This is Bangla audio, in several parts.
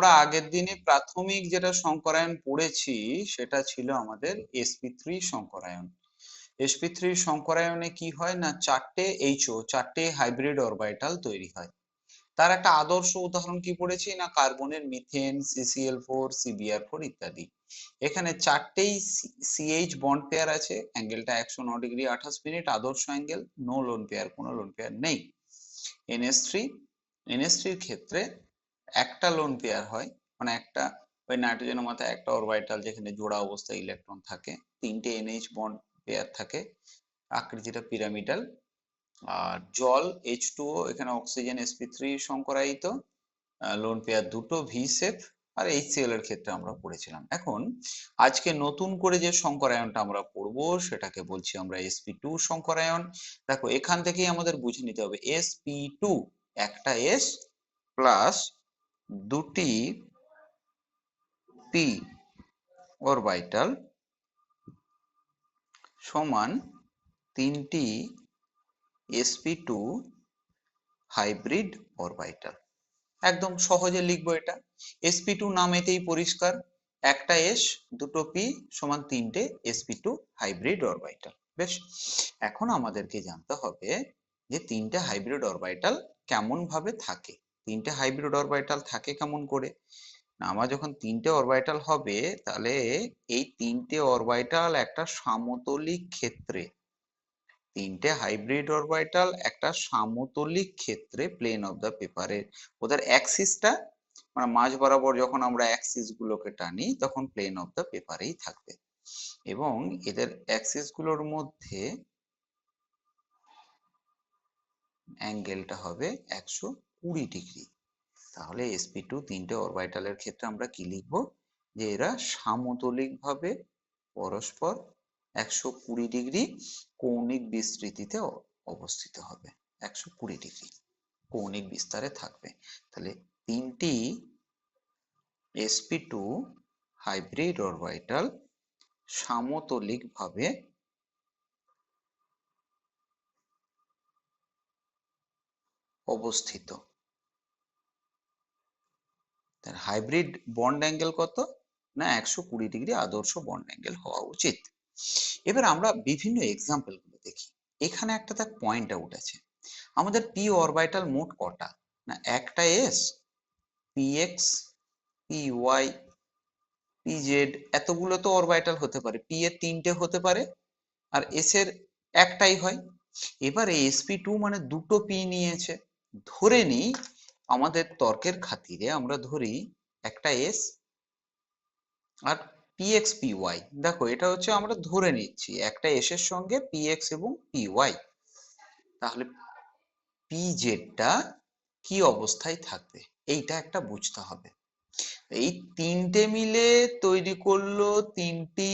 আমরা আগের দিনে প্রাথমিক যেটা সংকরায়ন পড়েছি সেটা ছিল আমাদের sp3 সংকরায়ন। sp3 সংকরায়নে কি হয় না, চারটে চারটে হাইব্রিড অরবিটাল তৈরি হয়। তার একটা আদর্শ উদাহরণ কি পড়েছি না, কার্বনের মিথেন, CCl4, CbR4 ইত্যাদি। এখানে চারটেই CH বন্ড পেয়ার আছে, অ্যাঙ্গেলটা 109 ডিগ্রি 28 মিনিট, আদর্শ অ্যাঙ্গেল, নো লোন পেয়ার, কোনো লোন পেয়ার নেই। NH3 এর ক্ষেত্রে একটা লোন পেয়ার হয়, মানে একটা ওই নাইট্রোজেনের মাথায় একটা অরবিটাল যেখানে জোড়া অবস্থায় ইলেকট্রন থাকে, তিনটে NH বন্ড পেয়ার থাকে, আকৃতিটা পিরামিডাল। আর জল H2O, এখানে অক্সিজেন sp3 সংকরায়িত, লোন পেয়ার দুটো ভি শেপ। আর HCl এর ক্ষেত্রে আমরা পড়েছিলাম। এখন আজকে নতুন করে যে সংকরায়নটা আমরা পড়বো সেটাকে বলছি আমরা sp2 সংকরায়ন। দেখো এখান থেকেই আমাদের বুঝে নিতে হবে sp2 একটা s প্লাস দুটি p অরবিটাল সমান তিনটি sp2 হাইব্রিড অরবিটাল। একদম সহজে লিখবো এটা, sp2 নামেতেই পরিষ্কার, একটা s দুটো p সমান তিনটে sp2 হাইব্রিড অরবিটাল। বেশ, এখন আমাদেরকে জানতে হবে যে তিনটে হাইব্রিড অরবিটাল কেমন ভাবে থাকে। তিনটে হাইব্রিড অরবিটাল থাকে কেমন করে না, আমার যখন তিনটে অরবিটাল হবে তাহলে এই তিনটে অরবিটাল একটা সমতলিক ক্ষেত্রে, তিনটে হাইব্রিড অরবিটাল একটা সমতলিক ক্ষেত্রে প্লেন অফ দা পেপারের ওদের অ্যাক্সিসটা, মানে মাঝ বরাবর যখন আমরা অ্যাক্সিস গুলোকে টানি তখন প্লেন অফ দা পেপারেই থাকবে, এবং এদের অ্যাক্সিস গুলোর মধ্যে অ্যাঙ্গেলটা হবে 120 ডিগ্রি। তাহলে sp2 তিনটে অরবিটালের ক্ষেত্রে আমরা কি লিখবো, যে এরা সমতলিকভাবে পরস্পর 120 ডিগ্রি কৌণিক বিস্তৃতিতে অবস্থিত হবে, 120 ডিগ্রি কৌণিক বিস্তারে থাকবে। তাহলে তিনটি sp2 হাইব্রিড অরবিটাল সমতলিকভাবে অবস্থিত। তার হাইব্রিড বন্ড অ্যাঙ্গেল কত না, 120 ডিগ্রি আদর্শ বন্ড অ্যাঙ্গেল হওয়া উচিত। এবার আমরা বিভিন্ন এক্সাম্পল গুলো দেখি। এখানে একটা তার পয়েন্ট আউট আছে, আমাদের p অরবিটাল মোট কটা না, একটা s, px, py, pz, এতগুলো তো অরবিটাল হতে পারে, p এর তিনটে হতে পারে আর s এর একটাই হয়। এবার এই sp2 মানে দুটো p নিয়েছে, ধরে নিই আমাদের তর্কের খাতিরে আমরা ধরি একটা s আর px py, দেখো এটা হচ্ছে আমরা ধরে নিচ্ছি একটা s এর সঙ্গে px এবং py, তাহলে pz টা কি অবস্থায় থাকবে এইটা একটা বুঝতে হবে। এই তিনটে মিলে তৈরি করলো তিনটি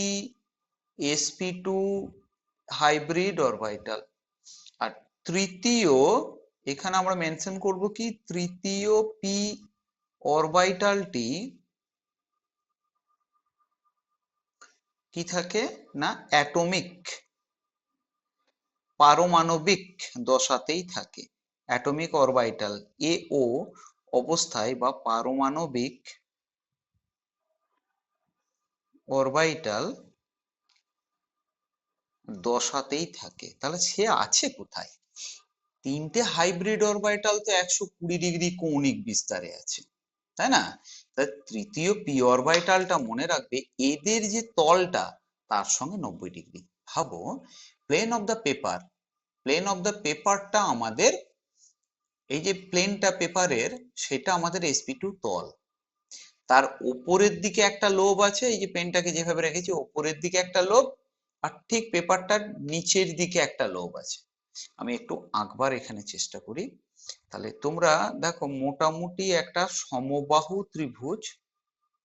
sp2 হাইব্রিড অরবিটাল। আর তৃতীয়, এখানে আমরা মেনশন করব কি, তৃতীয় p অরবিটালটি কি থাকে না, অ্যাটমিক পারমাণবিক দশাতেই থাকে। অ্যাটমিক অরবিটাল AO অবস্থায় বা পারমাণবিক অরবিটাল দশাতেই থাকে। তাহলে সে আছে কোথায়, তিনটে হাইব্রিড অরবিটাল তো 120 ডিগ্রি কৌণিক বিস্তারে আছে, তাই না? তাই তৃতীয় p অরবিটালটা মনে রাখবে এদের যে তলটা তার সঙ্গে 90 ডিগ্রি। ভাবো plane of the paper, plane of the পেপারটা আমাদের, এই যে প্লেনটা পেপারের সেটা আমাদের sp2 তল, তার উপরের দিকে একটা লোব আছে, এই যে পেনটাকে যেভাবে রেখেছি উপরের দিকে একটা লোব, আর ঠিক পেপারটার নিচের দিকে একটা লোব আছে। আমি একটু আঁকবার এখানে চেষ্টা করি, তাহলে তোমরা দেখো মোটামুটি একটা সমবাহু ত্রিভুজ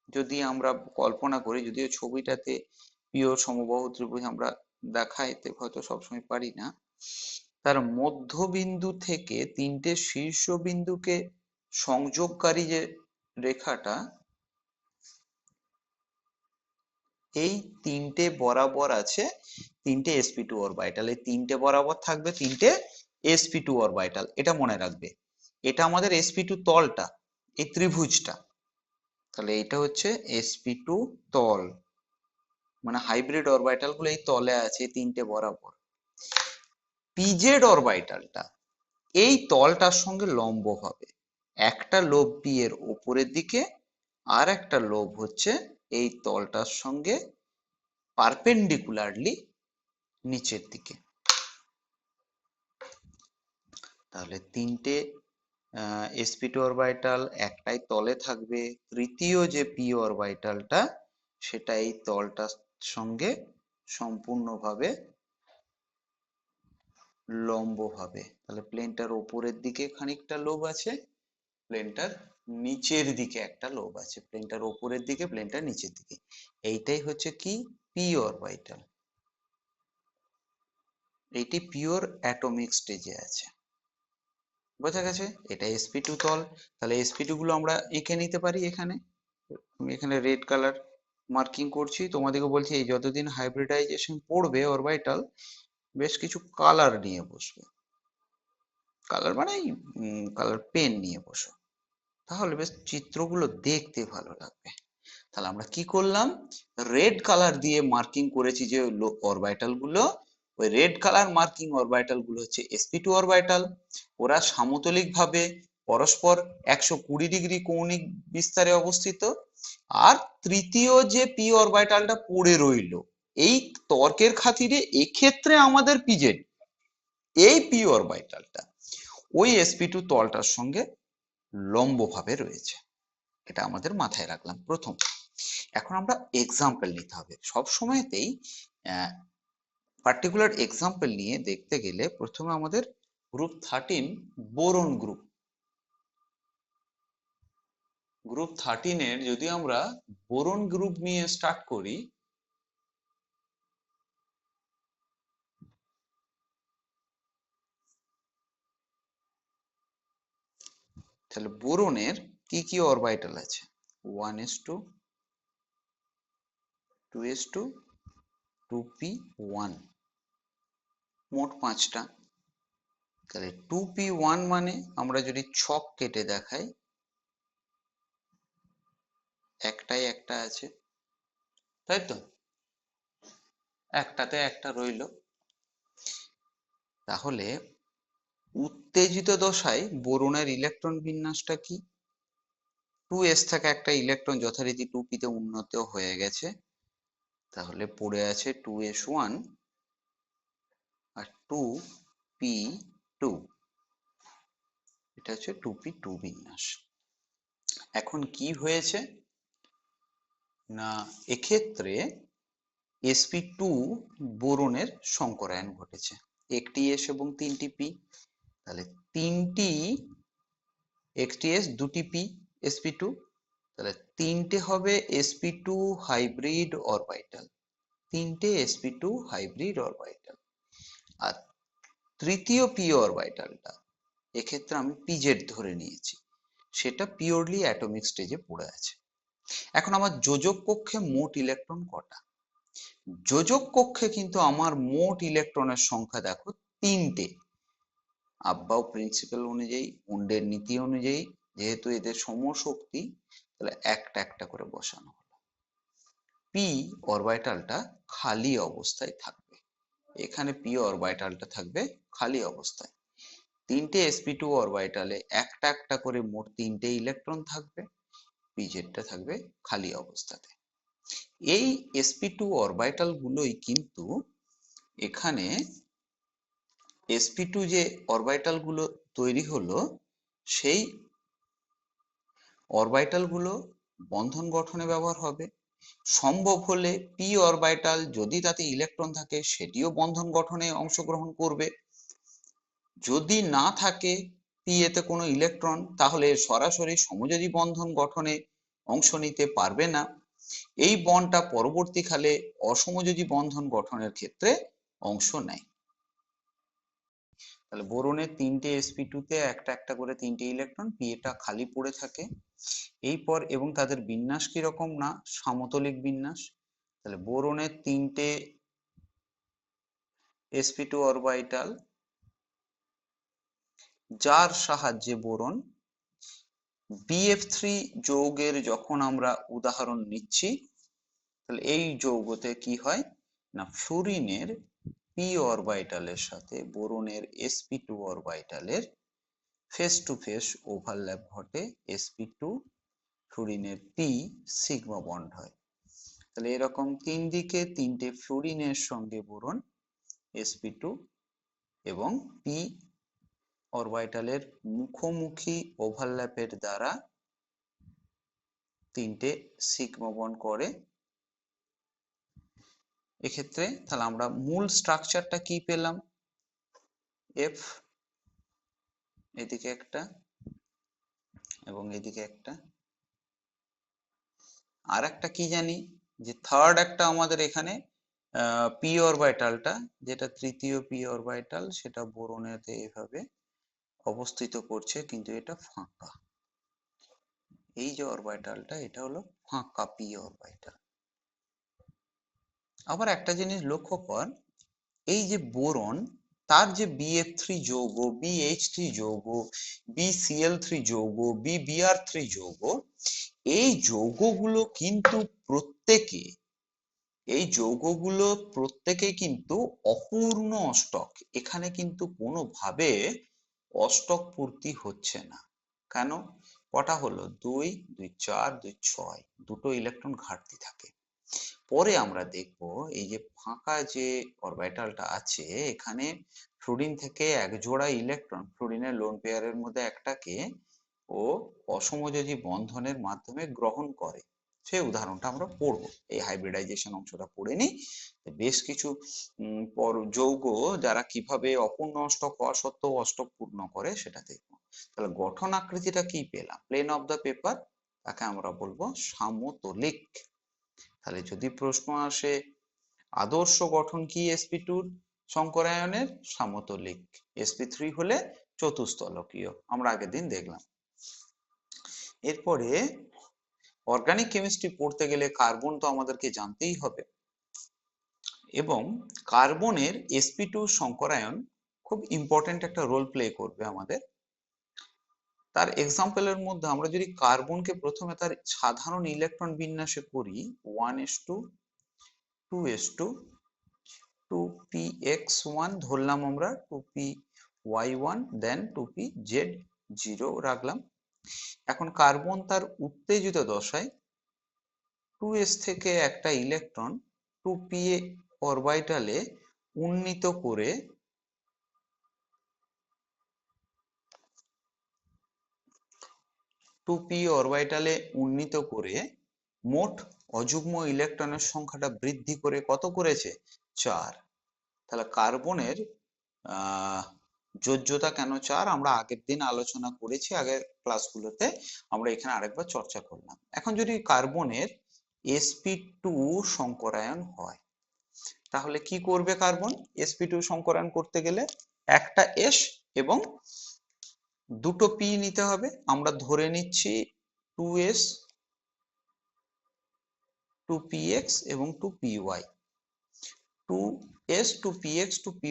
যদি আমরা কল্পনা করি, যদিও ছবিটাতে পিওর সমবাহু ত্রিভুজ আমরা দেখাইতে হয়তো সবসময় পারি না, তার মধ্যবিন্দু থেকে তিনটে শীর্ষবিন্দুকে সংযোগকারী যে রেখাটা, এই তিনটে বরাবর আছে তিনটে sp2 অরবিটাল, এই তিনটে বরাবর থাকবে তিনটে sp2 অরবিটাল, এটা মনে রাখবে। এটা আমাদের sp2 তলটা, এই ত্রিভুজটা, তাহলে এইটা হচ্ছে sp2 তল, মানে হাইব্রিড অরবিটাল গুলো এই তলে আছে তিনটে বরাবর। পিজেড অরবিটালটা এই তলটার সঙ্গে লম্ব হবে, একটা লোব পি এর উপরের দিকে, আর একটা লোব হচ্ছে এই তলটার সঙ্গে পারপেন্ডিকুলারলি নিচের দিকে। তাহলে তিনটে sp2 অরবিটাল একটাই তলে থাকবে, তৃতীয় যে p অরবিটালটা সেটা এই তলটার সঙ্গে সম্পূর্ণভাবে লম্ব হবে। তাহলে প্লেনটার উপরের দিকে খানিকটা লোব আছে, প্লেনটার নিচের দিকে একটা লোব আছে, প্লেনটার উপরের দিকে, প্লেনটার নিচের দিকে। এইটাই হচ্ছে কি p অরবিটাল। এইটি পিওর অ্যাটমিক স্টেজে আছে। বোঝা গেছে? এটা sp2 তল। তাহলে sp2 গুলো আমরা এঁকে নিতে পারি। এখানে আমি এখানে রেড কালার মার্কিং করছি, তোমাদেরকে বলছি এই যতদিন হাইব্রিডাইজেশন পড়বে অরবিটাল, বেশ কিছু কালার নিয়ে বসবে। কালার মানে কালার পেন নিয়ে বসো, তাহলে বেশ চিত্রগুলো দেখতে ভালো লাগবে। তাহলে আমরা কি করলাম, রেড কালার দিয়ে মার্কিং করেছি যে অরবিটাল গুলো, ওই রেড কালার মার্কিং অরবিটাল গুলো হচ্ছে sp2 অরবিটাল। ওরা সামতলিক ভাবে পরস্পর 120 ডিগ্রি কৌণিক বিস্তারে অবস্থিত। আর তৃতীয় যে p অরবিটালটা পড়ে রইল, এই তর্কের খাতিরে এক্ষেত্রে আমাদের পিজেড, এই p অরবিটালটা ওই sp2 তলটার সঙ্গে লম্বভাবে রয়েছে। এটা আমাদের মাথায় রাখলাম প্রথম। এখন আমরা এক্সাম্পল নিতে হবে সব সময়তেই। পার্টিকুলার এক্সাম্পল নিয়ে দেখতে গেলে প্রথমে আমাদের গ্রুপ 13 বোরন গ্রুপ 13 এর যদি আমরা বোরন গ্রুপ নিয়ে স্টার্ট করি, তাহলে বোরনের কি কি অরবিটাল আছে, 1s2, 2s2, 2p1, মোট 5টা। তাহলে 2p1 মানে আমরা যদি ছক কেটে দেখাই, একটাই একটা আছে, তাই তো, একটাতে একটা রইলো। তাহলে উত্তেজিত দশায় বোরনের ইলেকট্রন বিন্যাসটা কি, 2s থেকে একটা ইলেকট্রন যথারীতি 2p তে উন্নত হয়ে গেছে, তাহলে পড়ে আছে 2s1 আর 2p2, এটা হচ্ছে 2p2 বিন্যাস। এখন কি হয়েছে না, এক্ষেত্রে sp2 বোরনের সংকরায়ন ঘটেছে, একটি s এবং 3টি p। তাহলে একটি s দুটি p sp2, তাহলে তিনটে হবে sp2 হাইব্রিড অরবিটাল, তিনটে sp2 হাইব্রিড অরবিটাল। আর তৃতীয় p অরবিটালটা এক্ষেত্রে আমি pz ধরে নিয়েছি, সেটা পিওরলি অ্যাটমিক স্টেজে পড়ে আছে। এখন আমার যোজক কক্ষে মোট ইলেকট্রন কটা, যোজক কক্ষে কিন্তু আমার মোট ইলেকট্রনের সংখ্যা দেখো 3টে। আব্বাও প্রিন্সিপাল অনুযায়ী, উন্ডের নীতি অনুযায়ী, যেহেতু এদের সমশক্তি, তাহলে একটা একটা করে বসানো হলো। পি অরবিটালটা খালি অবস্থায় থাকবে, এখানে পি অরবিটালটা থাকবে খালি অবস্থায়। তিনটে sp2 অরবিটালে একটা একটা করে মোট 3টে ইলেকট্রন থাকবে, পিজেডটা থাকবে খালি অবস্থাতে। এই sp2 অরবিটাল গুলোই কিন্তু এখানে sp2 যে অরবিটাল গুলো তৈরি হলো, সেই অরবিটাল গুলো বন্ধন গঠনে ব্যবহার হবে। সম্ভব হলে পি অরবিটাল যদি তাতে ইলেকট্রন থাকে সেটিও বন্ধন গঠনে অংশগ্রহণ করবে। যদি না থাকে পি এতে কোনো ইলেকট্রন, তাহলে সরাসরি সমযোজী বন্ধন গঠনে অংশ নিতে পারবে না। এই বন্ডটা পরবর্তীকালে অসমযোজী বন্ধন গঠনের ক্ষেত্রে অংশ নেয়। তাহলে বোরনের তিনটে sp2 তে একটা একটা করে 3টে ইলেকট্রন, পি এটা খালি পড়ে থাকে। এরপর এবং তাদের বিন্যাস কিরকম না, সমতলিক বিন্যাস। তাহলে বোরনের 3টে sp2 অরবিটাল, যার সাহায্যে বোরন BF3 যৌগের যখন আমরা উদাহরণ নিচ্ছি, তাহলে এই যৌগতে কি হয় না, ফ্লুরিনের p অরবিটালের সাথে বোরনের sp2 অরবিটালের ফেস টু ফেস ওভারল্যাপ ঘটে, sp2 ফ্লুরিনের p সিগমা বন্ড হয়। তাহলে এরকম তিন দিকে তিনটে ফ্লুরিনের সঙ্গে বোরন sp2 এবং p অরবিটালের মুখোমুখি ওভারল্যাপের দ্বারা তিনটে সিগমা বন্ড করে। এক্ষেত্রে তাহলে আমরা মূল স্ট্রাকচারটা কি পেলাম, এফ এদিকে একটা এবং এদিকে একটা, আর একটা কি জানি যে থার্ড একটা আমাদের এখানে পি অরবিটালটা, যেটা তৃতীয় পি অরবিটাল, সেটা বোরনেতে এভাবে অবস্থিত করছে, কিন্তু এটা ফাঁকা। এই যে অরবিটালটা, এটা হলো ফাঁকা পি অরবিটাল। আবার একটা জিনিস লক্ষ্য কর, এই যে বোরন, তার যে BF3 যৌগ, BH3 যৌগ, BCl3 যৌগ, BBr3 যৌগ, এই যৌগগুলো কিন্তু প্রত্যেকে, এই যৌগগুলো প্রত্যেকেই কিন্তু অপূর্ণ অষ্টক। এখানে কিন্তু কোনোভাবে অষ্টক পূর্তি হচ্ছে না। কেন? কটা হলো? 2, 2, 4, 2, 6, দুটো ইলেকট্রন ঘাটতি থাকে। পরে আমরা দেখব এই যে ফাঁকা যে অরবিটালটা আছে, এখানে ফ্লুরিন থেকে এক জোড়া ইলেকট্রন, ফ্লুরিনের লোন পেয়ারের মধ্যে একটাকে ও অসমযোজী বন্ধনের মাধ্যমে গ্রহণ করে। সেই উদাহরণটা আমরা পড়বো, এই হাইব্রিডাইজেশন অংশটা পড়ে নিই। বেশ কিছু যৌগ যারা কিভাবে অপূর্ণ অষ্টক হওয়া সত্ত্বেও অষ্টক পূর্ণ করে সেটা দেখবো। তাহলে গঠন আকৃতিটা কি পেলাম, প্লেন অফ দ্য পেপার, তাকে আমরা বলবো সমতলিক। তাহলে যদি প্রশ্ন আসে আদর্শ গঠন কি sp2 সংকরায়নের, সমতলিক। sp3 হলে চতুস্তলকীয়, আমরা আগের দিন দেখলাম। এরপরে অর্গানিক কেমিস্ট্রি পড়তে গেলে কার্বন তো আমাদেরকে জানতেই হবে, এবং কার্বনের sp2 সংকরায়ন খুব ইম্পর্টেন্ট একটা রোল প্লে করবে আমাদের। তার এক্সাম্পলের মধ্যে আমরা যদি কার্বনকে প্রথমে তার সাধারণ ইলেকট্রন বিন্যাসে করি, 1s2, 2s2, 2px1 ধরলাম আমরা, 2py1, দেন 2pz0 রাখলাম। এখন কার্বন তার উত্তেজিত দশায় 2s থেকে একটা ইলেকট্রন 2p অরবিটালে উন্নীত করে মোট অযুগ্ম ইলেকট্রনের সংখ্যাটা বৃদ্ধি করে কত করেছে? 4। তাহলে কার্বনের যোজ্যতা কেন 4 আমরা আগের দিন আলোচনা করেছি, আগের ক্লাসগুলোতে আমরা এখানে আরেকবার চর্চা করলাম। এখন যদি কার্বনের sp2 সংকরায়ন হয়, তাহলে কি করবে কার্বন? sp2 সংকরায়ন করতে গেলে একটা s এবং দুটো p নিতে হবে। আমরা ধরে নিচ্ছি 2s, 2px এবং 2py, 2s, 2px, 2py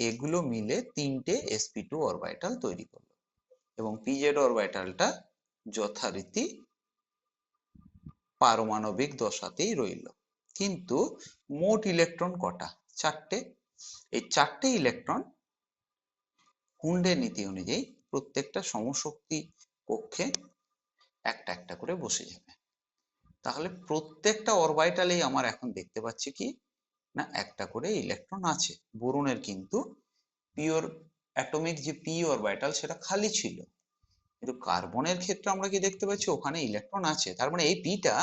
এগুলো মিলে তিনটে sp2 অরবিটাল তৈরি করলো, এবং pz অরবিটালটা যথারীতি পারমাণবিক দশাতেই রইল। কিন্তু মোট ইলেকট্রন কটা? 4টে। এই 4টে ইলেকট্রন হুন্ডের নীতি অনুযায়ী প্রত্যেকটা সমশক্তি কক্ষে একটা একটা করে বসে যাবে। তাহলে প্রত্যেকটা অরবিটালেই আমার এখন দেখতে পাচ্ছি কি না, একটা করে ইলেকট্রন আছে। বোরনের কিন্তু পিওর অ্যাটমিক যে পি অরবিটাল সেটা খালি ছিল, কিন্তু কার্বনের ক্ষেত্রে আমরা কি দেখতে পাচ্ছি, ওখানে ইলেকট্রন আছে। তার মানে এই পিটা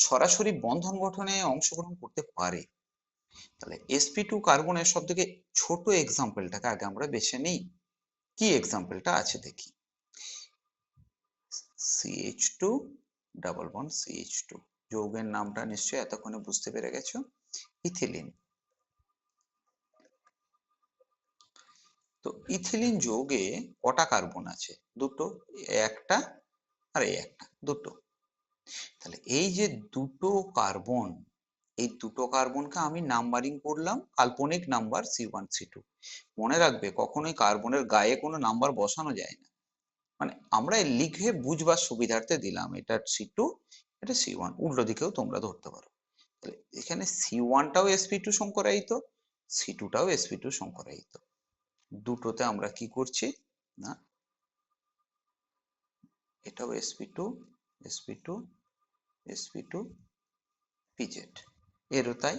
সরাসরি বন্ধন গঠনে অংশগ্রহণ করতে পারে। তাহলে sp2 কার্বনের সব থেকে ছোট এক্সাম্পলটাকে আগে আমরা বেছে নিই। কি এক্সাম্পলটা আছে দেখি, CH2 ডাবল বন্ড CH2, যৌগের নামটা নিশ্চয়ই এতক্ষণে বুঝতে পেরে গেছো, ইথিলিন। তো ইথিলিন যৌগে কটা কার্বন আছে? দুটো, একটা আর এই একটা, দুটো। তাহলে এই যে দুটো কার্বন, এই দুটো কার্বনকে আমি নাম্বারিং করলাম, কাল্পনিক নাম্বার C1 C2। মনে রাখবে কখনোই কার্বনের গায়ে কোনো নাম্বার বসানো যায় না, মানে আমরা লিখে বুঝবার সুবিধার্থে দিলাম, এটা C2, এটা C1, উল্টো দিকেও তোমরা ধরতে পারো। তাহলে এখানে C1টাও sp2 সংকরায়িত, C2টাও sp2 সংকরায়িত। দুটোতে আমরা কি করছি না, এটাও sp2 sp2 sp2 pz, এরও তাই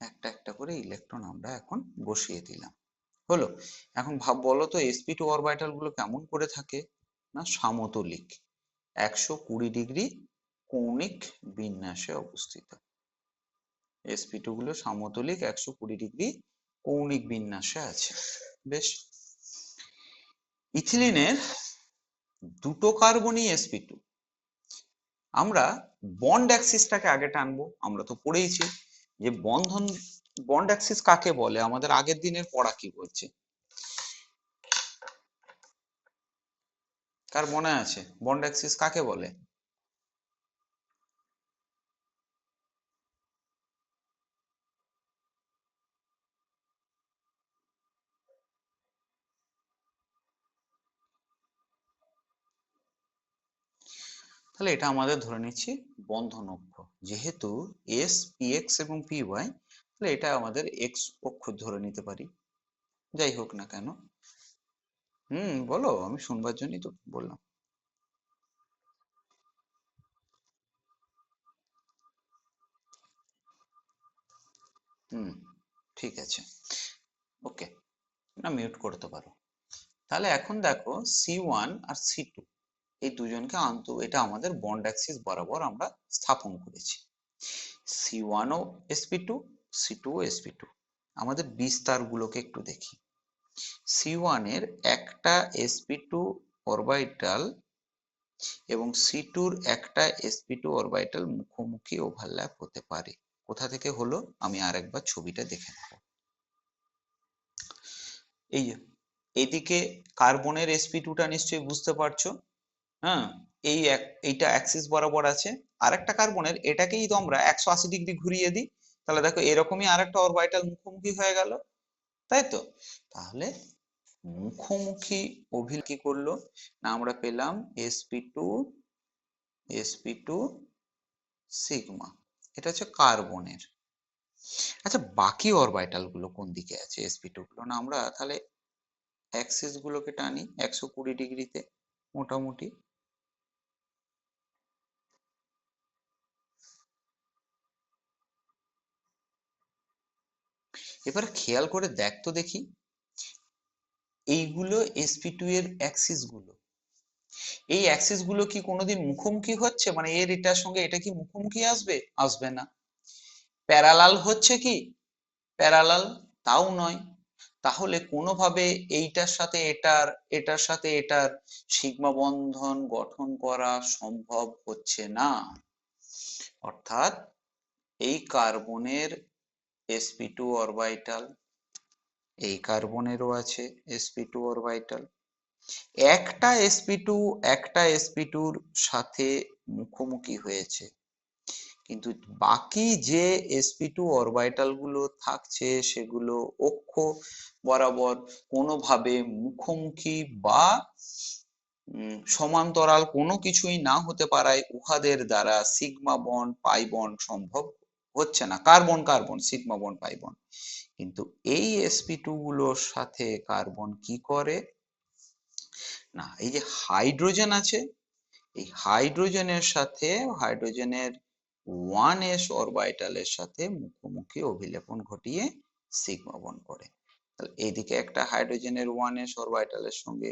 একটা একটা করে ইলেকট্রন আমরা এখন বসিয়ে দিলাম। হলো। এখন বলো তো sp2 অরবিটাল গুলো কেমন করে থাকে, না সমতলিক 120 ডিগ্রি কৌণিক বিন্যাসে অবস্থিত। sp2 গুলো সমতলিক 120 ডিগ্রি কৌণিক বিন্যাসে আছে। বেশ। ইথিলিনের দুটো কার্বনই sp2। আমরা বন্ড অ্যাক্সিসটাকে আগে টানবো। আমরা তো পড়েইছি যে বন্ড অ্যাক্সিস কাকে বলে, আমাদের আগের দিনের পড়া কি বলছে, কার মনে আছে বন্ড অ্যাক্সিস কাকে বলে? তাহলে এটা আমাদের ধরে নিচ্ছি বন্ধন অক্ষ, যেহেতু এস পি এক্স এবং পি ওয়াই, তাহলে এটা আমাদের এক্স অক্ষ ধরে নিতে পারি। যাই হোক না কেন, বলো, আমি শুনবার জন্যই তো বললাম। হুম, ঠিক আছে, ওকে, না মিউট করতে পারো। তাহলে এখন দেখো C1 আর C2 এই দুজনকে এটা আমাদের বন্ড অ্যাক্সিস বরাবর আমরা স্থাপন করেছি। C1 ও sp2, C2 ও sp2। আমাদের বিস্তার গুলোকে একটু দেখি। C1 এর একটা sp2 অরবিটাল এবং C2 এর একটা sp2 অরবিটাল মুখোমুখি ওভারল্যাপ হতে পারে। কোথা থেকে হলো আমি আরেকবার ছবিটা দেখে নেব। এই যে এদিকে কার্বনের sp2টা নিশ্চয়ই বুঝতে পারছো। হ্যাঁ, এইটা অ্যাক্সিস বরাবর আছে। আরেকটা কার্বনের এটাকেই তো আমরা 180 ডিগ্রি ঘুরিয়ে দিই, তাহলে দেখো এরকমই আরেকটা অরবিটাল মুখোমুখি হয়ে গেল, তাই তো? তাহলে মুখোমুখি কি করলো না, আমরা পেলাম sp2 sp2 সিগমা, এটা হচ্ছে কার্বনের। আচ্ছা, বাকি অরবিটাল গুলো কোন দিকে আছে sp2 গুলো, না আমরা তাহলে অ্যাক্সিস গুলোকে টানি 120 ডিগ্রিতে মোটামুটি। এবার খেয়াল করে দেখ তো দেখি, এইগুলো sp2 এর অ্যাক্সিস গুলো, এই অ্যাক্সিস গুলো কি কোনোদিন মুখোমুখি হচ্ছে, মানে এর এটার সঙ্গে এটা কি মুখোমুখি আসবে? আসবে না। প্যারালাল হচ্ছে কি? প্যারালাল তাও নয়। তাহলে কোনোভাবে এইটার সাথে এটার, এটার সাথে এটার সিগমা বন্ধন গঠন করা সম্ভব হচ্ছে না। অর্থাৎ এই কার্বনের sp2 অরবিটাল, এই কার্বনেরও আছে sp2 অরবিটাল, একটা sp2 একটা sp2-র সাথে মুখোমুখি হয়েছে, কিন্তু বাকি যে sp2 অরবিটাল গুলো থাকছে সেগুলো অক্ষ বরাবর কোনোভাবে মুখোমুখি বা সমান্তরাল কোনো কিছুই না হতে পারায় উহাদের দ্বারা সিগমা বন্ড পাই বন্ড সম্ভব হচ্ছে না। Carbon carbon sigma bond pi bond, কিন্তু এই sp2 গুলোর সাথে কার্বন কি করে না, এই যে হাইড্রোজেন আছে, এই হাইড্রোজেনের সাথে হাইড্রোজেনের 1s অরবিটালের সাথে মুখোমুখি অভিলেপন ঘটিয়ে সিগমা বন্ড করে। তাহলে এইদিকে একটা হাইড্রোজেনের 1s অরবিটালের সঙ্গে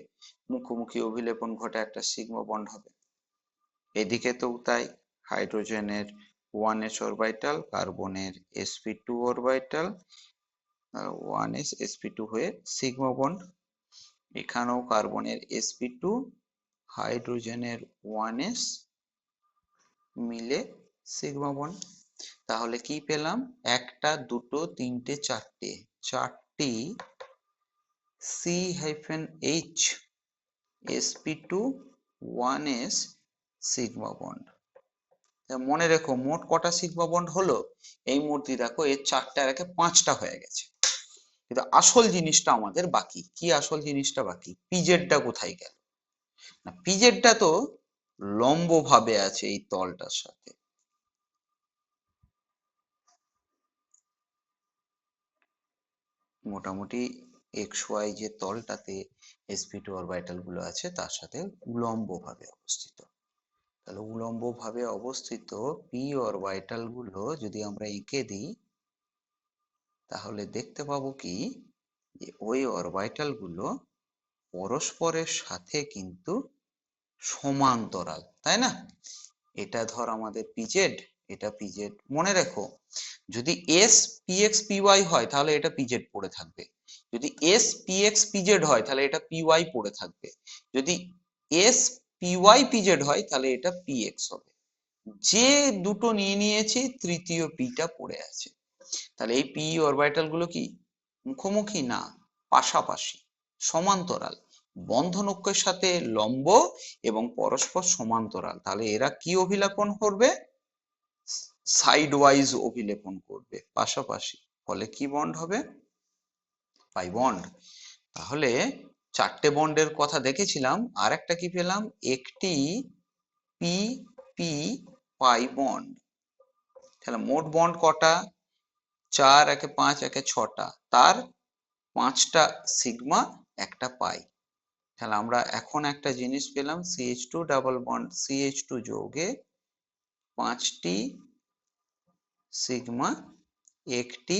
মুখোমুখি অভিলেপন ঘটে একটা সিগমা বন্ড হবে। এদিকে তো তাই, হাইড্রোজেনের 1s অরবিটাল, কার্বনের sp2 অরবিটাল, 1s sp2 হয়ে সিগমা বন্ড। এখানেও কার্বনের sp2, হাইড্রোজেনের 1s মিলে সিগমা বন্ড। তাহলে কি পেলাম, একটা দুটো তিনটে চারটে, চারটি C-H sp2 1s sigma bond. মনে রেখো মোট কটা সিগমা বন্ড হলো, এই মুহূর্তে দেখো এর চারটে আর একে পাঁচটা হয়ে গেছে। কিন্তু আসল জিনিসটা আমাদের বাকি। কি আসল জিনিসটা বাকি? পিজেডটা কোথায় গেল? না, পিজেডটা তো লম্ব ভাবে আছে এই তলটার সাথে। মোটামুটি এক্স ওয়াই যে তলটাতে sp2 অরবিটাল গুলো আছে তার সাথে উলম্ব ভাবে অবস্থিত। তাহলে উলম্ব ভাবে অবস্থিত পি অরবিটাল গুলো যদি আমরা এঁকে দিই, তাহলে দেখতে পাবো কি যে ওই অরবিটাল গুলো পরস্পরের সাথে কিন্তু সমান্তরাল, তাই না? এটা ধর আমাদের পিজেড, এটা পিজেড। মনে রেখো, যদি এস পিএক্স পিওয়াই হয় তাহলে এটা পিজেড পড়ে থাকবে, যদি এস পিএক্স পিজেড হয় তাহলে এটা পিওয়াই পড়ে থাকবে, যদি এস পিওয়াই পিজেড হয় তাহলে এটা পিএক্স হবে। যে দুটো নিয়ে নিয়েছি, তৃতীয় পিটা পড়ে আছে। তাহলে এই পি অরবিটাল গুলো কি মুখোমুখি? না, পাশাপাশি, সমান্তরাল, বন্ধন অক্ষের সাথে লম্ব এবং পরস্পর সমান্তরাল। তাহলে এরা কি অভিলেপন করবে? সাইড ওয়াইজ অভিলেপন করবে, পাশাপাশি। ফলে কি বন্ড হবে? পাই বন্ড। তাহলে চারটে বন্ডের কথা দেখেছিলাম, আর একটা কি পেলাম? একটি পি পি পাই বন্ড। তাহলে মোট বন্ড কটা? 4 একে 5 একে 6টা, তার 5টা সিগমা, একটা পাই। তাহলে আমরা এখন একটা জিনিস পেলাম, CH2 ডাবল বন্ড CH2 যৌগে 5টি সিগমা, একটি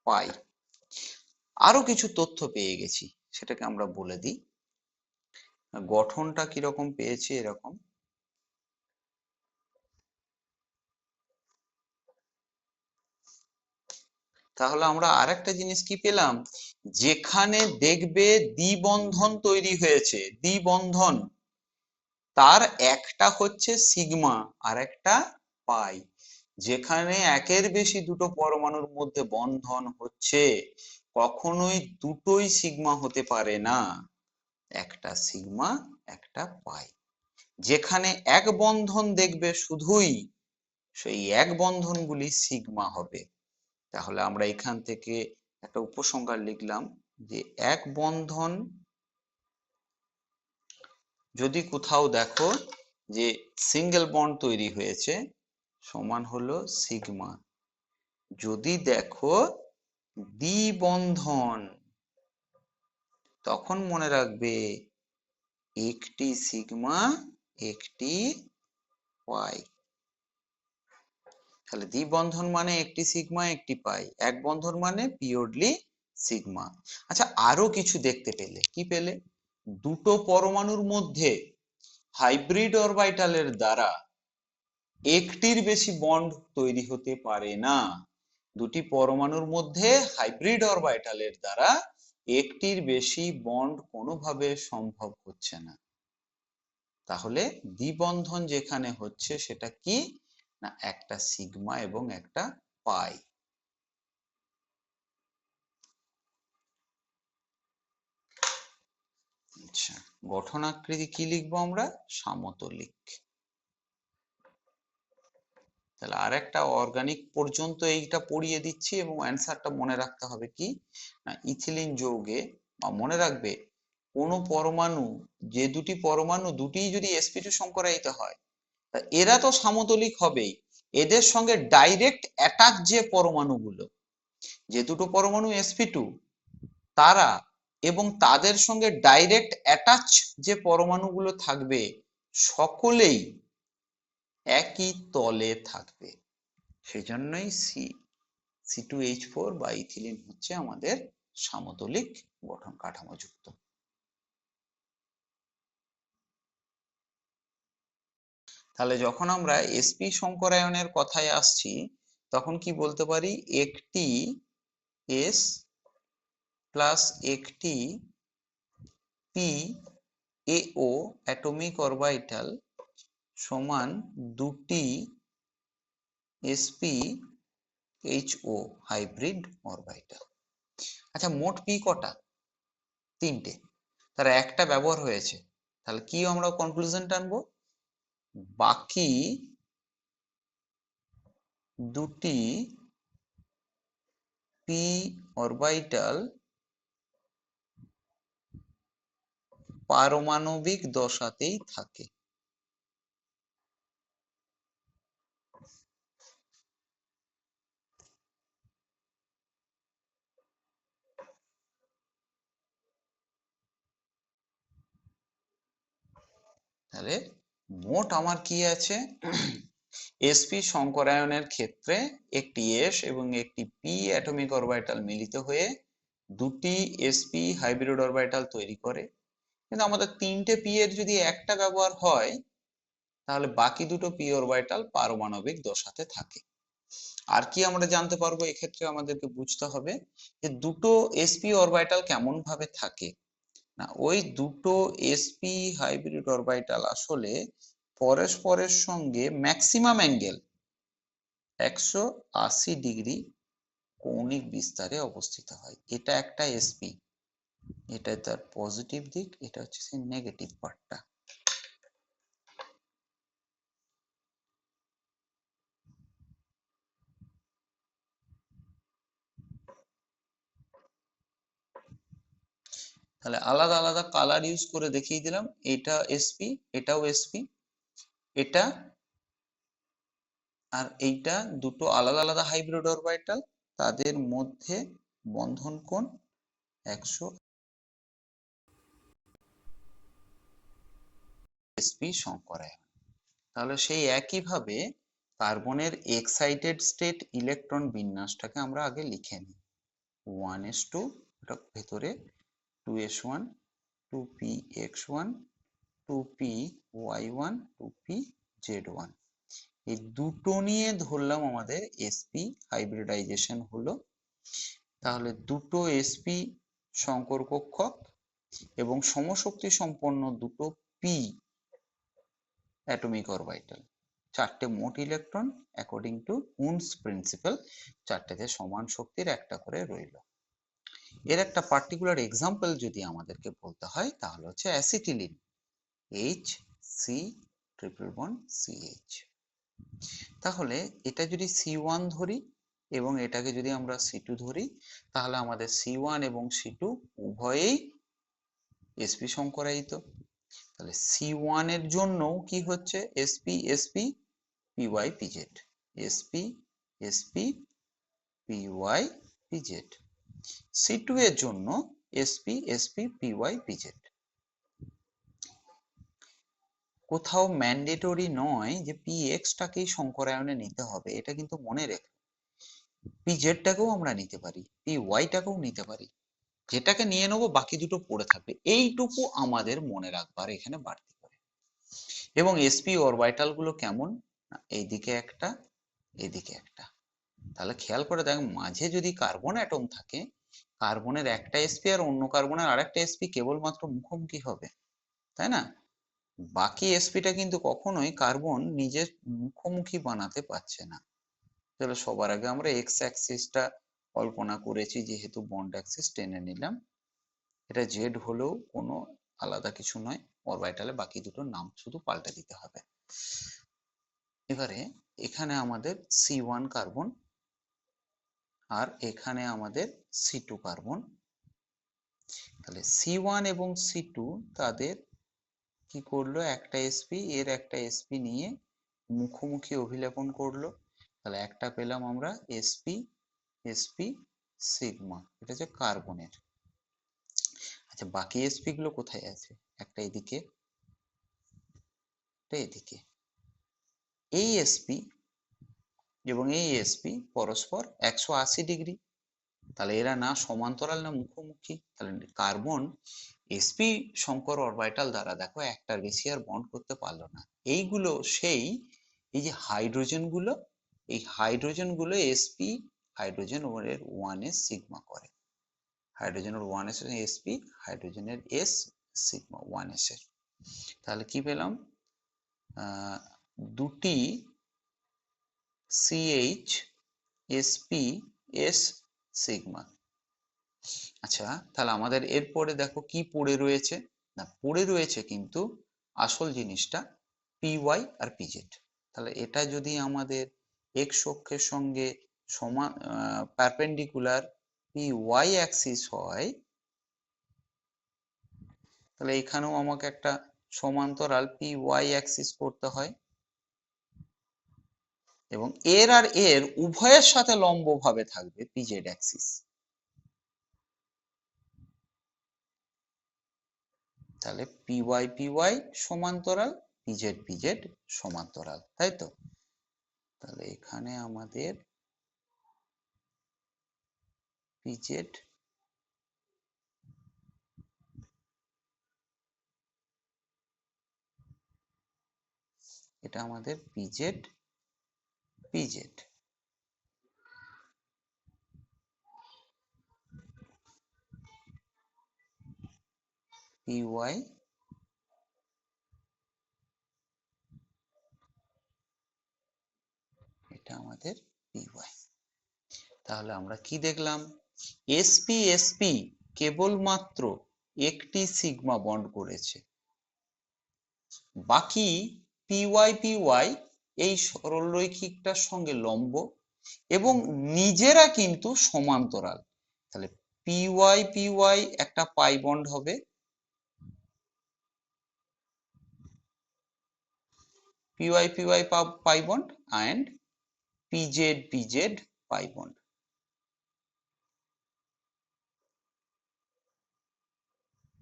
পাই। আরো কিছু তথ্য পেয়ে গেছি, সেটাকে আমরা বলে দিই। গঠনটা কিরকম পেয়েছি? এরকম। তাহলে আমরা আরেকটা জিনিস কি পেলাম? যেখানে দেখবে দ্বিবন্ধন তৈরি হয়েছে, দ্বিবন্ধন, তার একটা হচ্ছে সিগমা আর একটা পাই। যেখানে একের বেশি দুটো পরমাণুর মধ্যে বন্ধন হচ্ছে, কখনোই দুটোই সিগমা হতে পারে না, একটা সিগমা একটা পাই। যেখানে এক বন্ধন দেখবে শুধুই, সেই এক বন্ধনগুলি সিগমা হবে। তাহলে আমরা এখান থেকে একটা উপসংহার লিখলাম যে এক বন্ধন যদি কোথাও দেখো যে সিঙ্গেল বন্ড তৈরি হয়েছে, সমান হলো সিগমা। যদি দেখো দ্বিবন্ধন, তখন মনে রাখবে একটি সিগমা একটি পাই। তাহলে দ্বিবন্ধন মানে একটি সিগমা একটি পাই, এক বন্ধন মানে পিওরলি সিগমা। আচ্ছা, আরো কিছু দেখতে পেলে, কি পেলে? দুটো পরমাণুর মধ্যে হাইব্রিড অরবিটালের দ্বারা একটির বেশি বন্ড তৈরি হতে পারে না। দুটি পরমাণুর মধ্যে হাইব্রিড অরবিটালের দ্বারা একটির বেশি বন্ড কোনোভাবে সম্ভব হচ্ছে না। তাহলে দ্বিবন্ধন যেখানে হচ্ছে সেটা কি? না, একটা সিগমা এবং একটা পাই। আচ্ছা, গঠন আকৃতি কি লিখবো আমরা? সমতলিক। তাহলে আর একটা অর্গানিক পর্যন্ত এইটা পড়িয়ে দিচ্ছি এবং অ্যান্সারটা মনে রাখতে হবে কি না, ইথিলিন যৌগে, বা মনে রাখবে কোন পরমাণু, যে দুটি পরমাণু দুটিই যদি sp2 সংকরায়িত হয়, তা এরা তো সমতলিক হবেই। এদের সঙ্গে ডাইরেক্ট অ্যাটাচ যে পরমাণুগুলো, যে দুটো পরমাণু sp2, তারা এবং তাদের সঙ্গে ডাইরেক্ট অ্যাটাচ যে পরমাণুগুলো থাকবে, সকলেই একই তলে থাকবে। সেজন্যই C2H4 বা ইথিলিন হচ্ছে আমাদের সমতলিক গঠন কাঠামো যুক্ত। তাহলে যখন আমরা sp সংকরায়নের কথায় আসছি, তখন কি বলতে পারি? একটি s প্লাস একটি PaO অ্যাটমিক অরবিটাল সমান দুটি sp-HO হাইব্রিড অরবিটাল। আচ্ছা, মোট পি কটা? 3টে। তার একটা ব্যবহার হয়েছে। তাহলে কি আমরা কনক্লুশন টানবো? বাকি দুটি পি অরবিটাল পারমাণবিক দশাতেই থাকে। তাহলে মোট আমার কি আছে, sp সংকরায়নের ক্ষেত্রে একটি s এবং একটি p অ্যাটমিক অরবিটাল মিলিত হয়ে দুটি sp হাইব্রিড অরবিটাল তৈরি করে। কিন্তু আমাদের তিনটে p এর যদি একটা ব্যবহার হয় তাহলে বাকি দুটো p অরবিটাল পারমাণবিক দশাতে থাকে। আর কি আমরা জানতে পারবো, এক্ষেত্রে আমাদেরকে বুঝতে হবে যে দুটো sp অরবিটাল কেমন ভাবে থাকে। না, ওই দুটো sp হাইব্রিড অরবিটাল আসলে পরস্পরের সঙ্গে ম্যাক্সিমাম অ্যাঙ্গেল 180 ডিগ্রি কৌণিক বিস্তারে অবস্থিত হয়। এটা একটা sp, এটা তার পজিটিভ দিক, এটা হচ্ছে সেই নেগেটিভ পার্টটা। তাহলে আলাদা আলাদা কালার ইউজ করে দেখিয়ে দিলাম, এটা sp, এটাও sp, এটা আর এইটা দুটো আলাদা আলাদা হাইব্রিড অরবিটাল, তাদের মধ্যে বন্ধন কোণ 100 sp সংকরায়ন। তাহলে সেই একইভাবে কার্বনের এক্সাইটেড স্টেট ইলেকট্রন বিন্যাসটাকে আমরা আগে লিখে নিই। 1s2, এটা ভেতরে 2s1, 2px1, 2py1, 2pz1, এই দুটো নিয়ে ধরলাম আমাদের sp হাইব্রিডাইজেশন হলো। তাহলে দুটো sp সংকর কক্ষক এবং সমশক্তি সম্পন্ন দুটো p অ্যাটমিক অরবিটাল, চারটে মোট ইলেকট্রন অ্যাকর্ডিং টু উনস প্রিন্সিপাল, চারটেতে সমান শক্তির একটা করে রইল। এর একটা পার্টিকুলার এক্সাম্পল যদি আমাদেরকে বলতে হয় তাহলে হচ্ছে অ্যাসিটিলিন, HC≡CH। তাহলে এটা যদি C1 ধরি এবং এটাকে যদি আমরা C2 ধরি, তাহলে আমাদের C1 এবং C2 উভয়েই sp সংকরায়িত। তাহলে C1 এর জন্য কি হচ্ছে sp sp py pz, sp sp py pz। C2 এর জন্য sp sp py pz। কোথাও ম্যান্ডেটরি নয় যে px টাকেই সংকরায়নে নিতে হবে, এটা কিন্তু মনে রেখো। pz টাকেও আমরা নিতে পারি, py টাকেও নিতে পারি, যেটাকে নিয়ে নেবো বাকি দুটো পড়ে থাকবে, এইটুকু আমাদের মনে রাখবার এখানে বাড়তি করে। এবং sp অরবিটাল গুলো কেমন, এইদিকে একটা এদিকে একটা। তাহলে খেয়াল করে দেখ, মাঝে যদি কার্বন অ্যাটম থাকে, কার্বনের একটা sp আর অন্য কার্বনের আরেকটা sp কেবলমাত্র মুখোমুখি হবে, তাই না? বাকি sp টা কিন্তু কখনোই কার্বন নিজের মুখোমুখি বানাতে পারছে না। তাহলে সবার আগে আমরা এক্স অ্যাক্সিসটা কল্পনা করেছি, যেহেতু বন্ড অ্যাক্সিস টেনে নিলাম। এটা জেড হলেও কোনো আলাদা কিছু নয়, অরবিটালে বাকি দুটোর নাম শুধু পাল্টে দিতে হবে। এবারে এখানে আমাদের C1 কার্বন আর এখানে আমাদের C2 কার্বন। তাহলে C1 এবং C2 তাদের কি করলো, একটা sp এর একটা sp নিয়ে মুখোমুখি অভিলেপন করলো। তাহলে একটা পেলাম আমরা sp sp সিগমা, এটা হচ্ছে কার্বনের। আচ্ছা, বাকি sp গুলো কোথায় আছে, একটা এদিকে, একটা এদিকে। এই sp এবং এই sp পরস্পর 180 ডিগ্রি, তাহলে এরা না সমান্তরাল না মুখোমুখি। তাহলে কার্বন sp সংকর অরবিটাল দ্বারা দেখো একটার বেশি আর বন্ড করতে পারলো না। এইগুলো সেই, এই যে হাইড্রোজেন গুলো, এই হাইড্রোজেন গুলো sp হাইড্রোজেন এর 1s সিগমা করে, হাইড্রোজেনের 1s sp, হাইড্রোজেনের s সিগমা 1s এর। তাহলে কি পেলাম, দুটি CH sp s সিগমা। আচ্ছা, তাহলে আমাদের এরপরে দেখো কি পড়ে রয়েছে, না পড়ে রয়েছে কিন্তু আসল জিনিসটা py আর pz। তাহলে এটা যদি আমাদের x অক্ষের সঙ্গে সমান পারপেন্ডিকুলার পি ওয়াই অ্যাক্সিস হয়, তাহলে এখানেও আমাকে একটা সমান্তরাল পি ওয়াই অ্যাক্সিস করতে হয় এবং এর আর এর উভয়ের সাথে লম্বভাবে থাকবে পিজেড অ্যাক্সিস। তাহলে পি ওয়াই সমান্তরাল, পিজেড সমান্তরাল, তাই তো? তাহলে এখানে আমাদের পিজেড এটা আমাদের পিজেড পিজেড পি ওয়াই এটা আমাদের পি ওয়াই। তাহলে আমরা কি দেখলাম? এসপি কেবলমাত্র একটি সিগমা বন্ড করেছে, বাকি পি ওয়াই এই সরলরৈখিকটার সঙ্গে লম্ব এবং নিজেরা কিন্তু সমান্তরাল। তাহলে পি ওয়াই একটা পাই বন্ড হবে, P Y pi bond and P Z pi bond.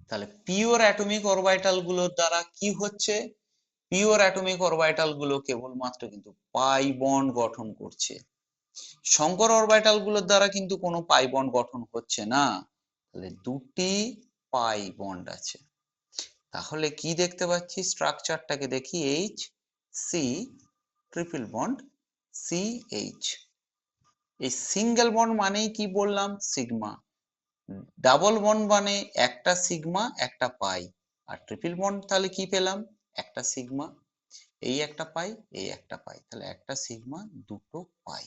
তাহলে পিওর অ্যাটমিক অরবিটাল গুলোর দ্বারা কি হচ্ছে? পিওর অ্যাটমিক অরবিটাল গুলো কেবলমাত্র কিন্তু পাই বন্ড গঠন করছে, শঙ্কর অরবিটাল গুলোর দ্বারা কিন্তু কোনো পাই বন্ড গঠন হচ্ছে না। তাহলে দুটি পাই বন্ড আছে। তাহলে কি দেখতে পাচ্ছি? স্ট্রাকচারটাকে দেখি, H C triple bond C H. এই সিঙ্গেল বন্ড মানেই কি বললাম? সিগমা। ডাবল বন্ড মানে একটা সিগমা একটা পাই, আর ট্রিপল বন্ড তাহলে কি পেলাম? একটা সিগমা, এই একটা পাই, এই একটা পাই, তাহলে একটা সিগমা দুটো পাই।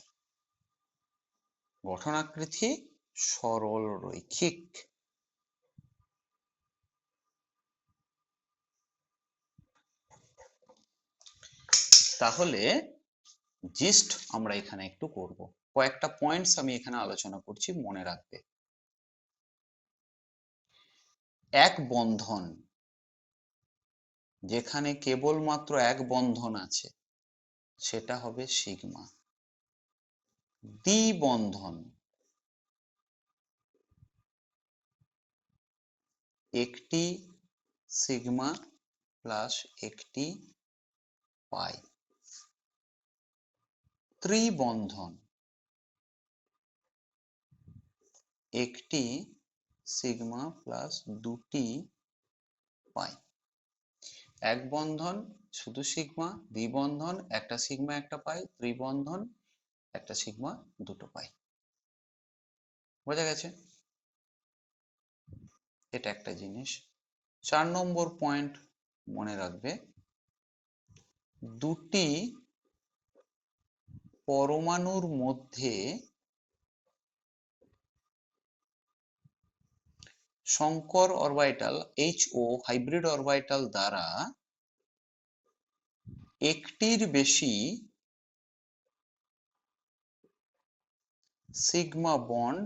গঠন আকৃতি সরল রৈখিক। তাহলে জিস্ট আমরা এখানে একটু করব, কয়েকটা পয়েন্টস আমি এখানে আলোচনা করছি, মনে রাখবে। এক বন্ধন, যেখানে কেবলমাত্র এক বন্ধন আছে, সেটা হবে সিগমা। দ্বিবন্ধন, একটি সিগমা প্লাস একটি পাই। ত্রিবন্ধন, একটি সিগমা প্লাস দুটি পাই। এক বন্ধন শুধু সিগমা, দ্বিবন্ধন একটা সিগমা একটা পাই, ত্রিবন্ধন একটা সিগমা দুটো পাই। বোঝা গেছে? এটা একটা জিনিস। 4 নম্বর পয়েন্ট মনে রাখবে, দুটি পরমাণুর মধ্যে Shankar orbital HO hybrid orbital দ্বারা একটির বেশি সিগমা বন্ড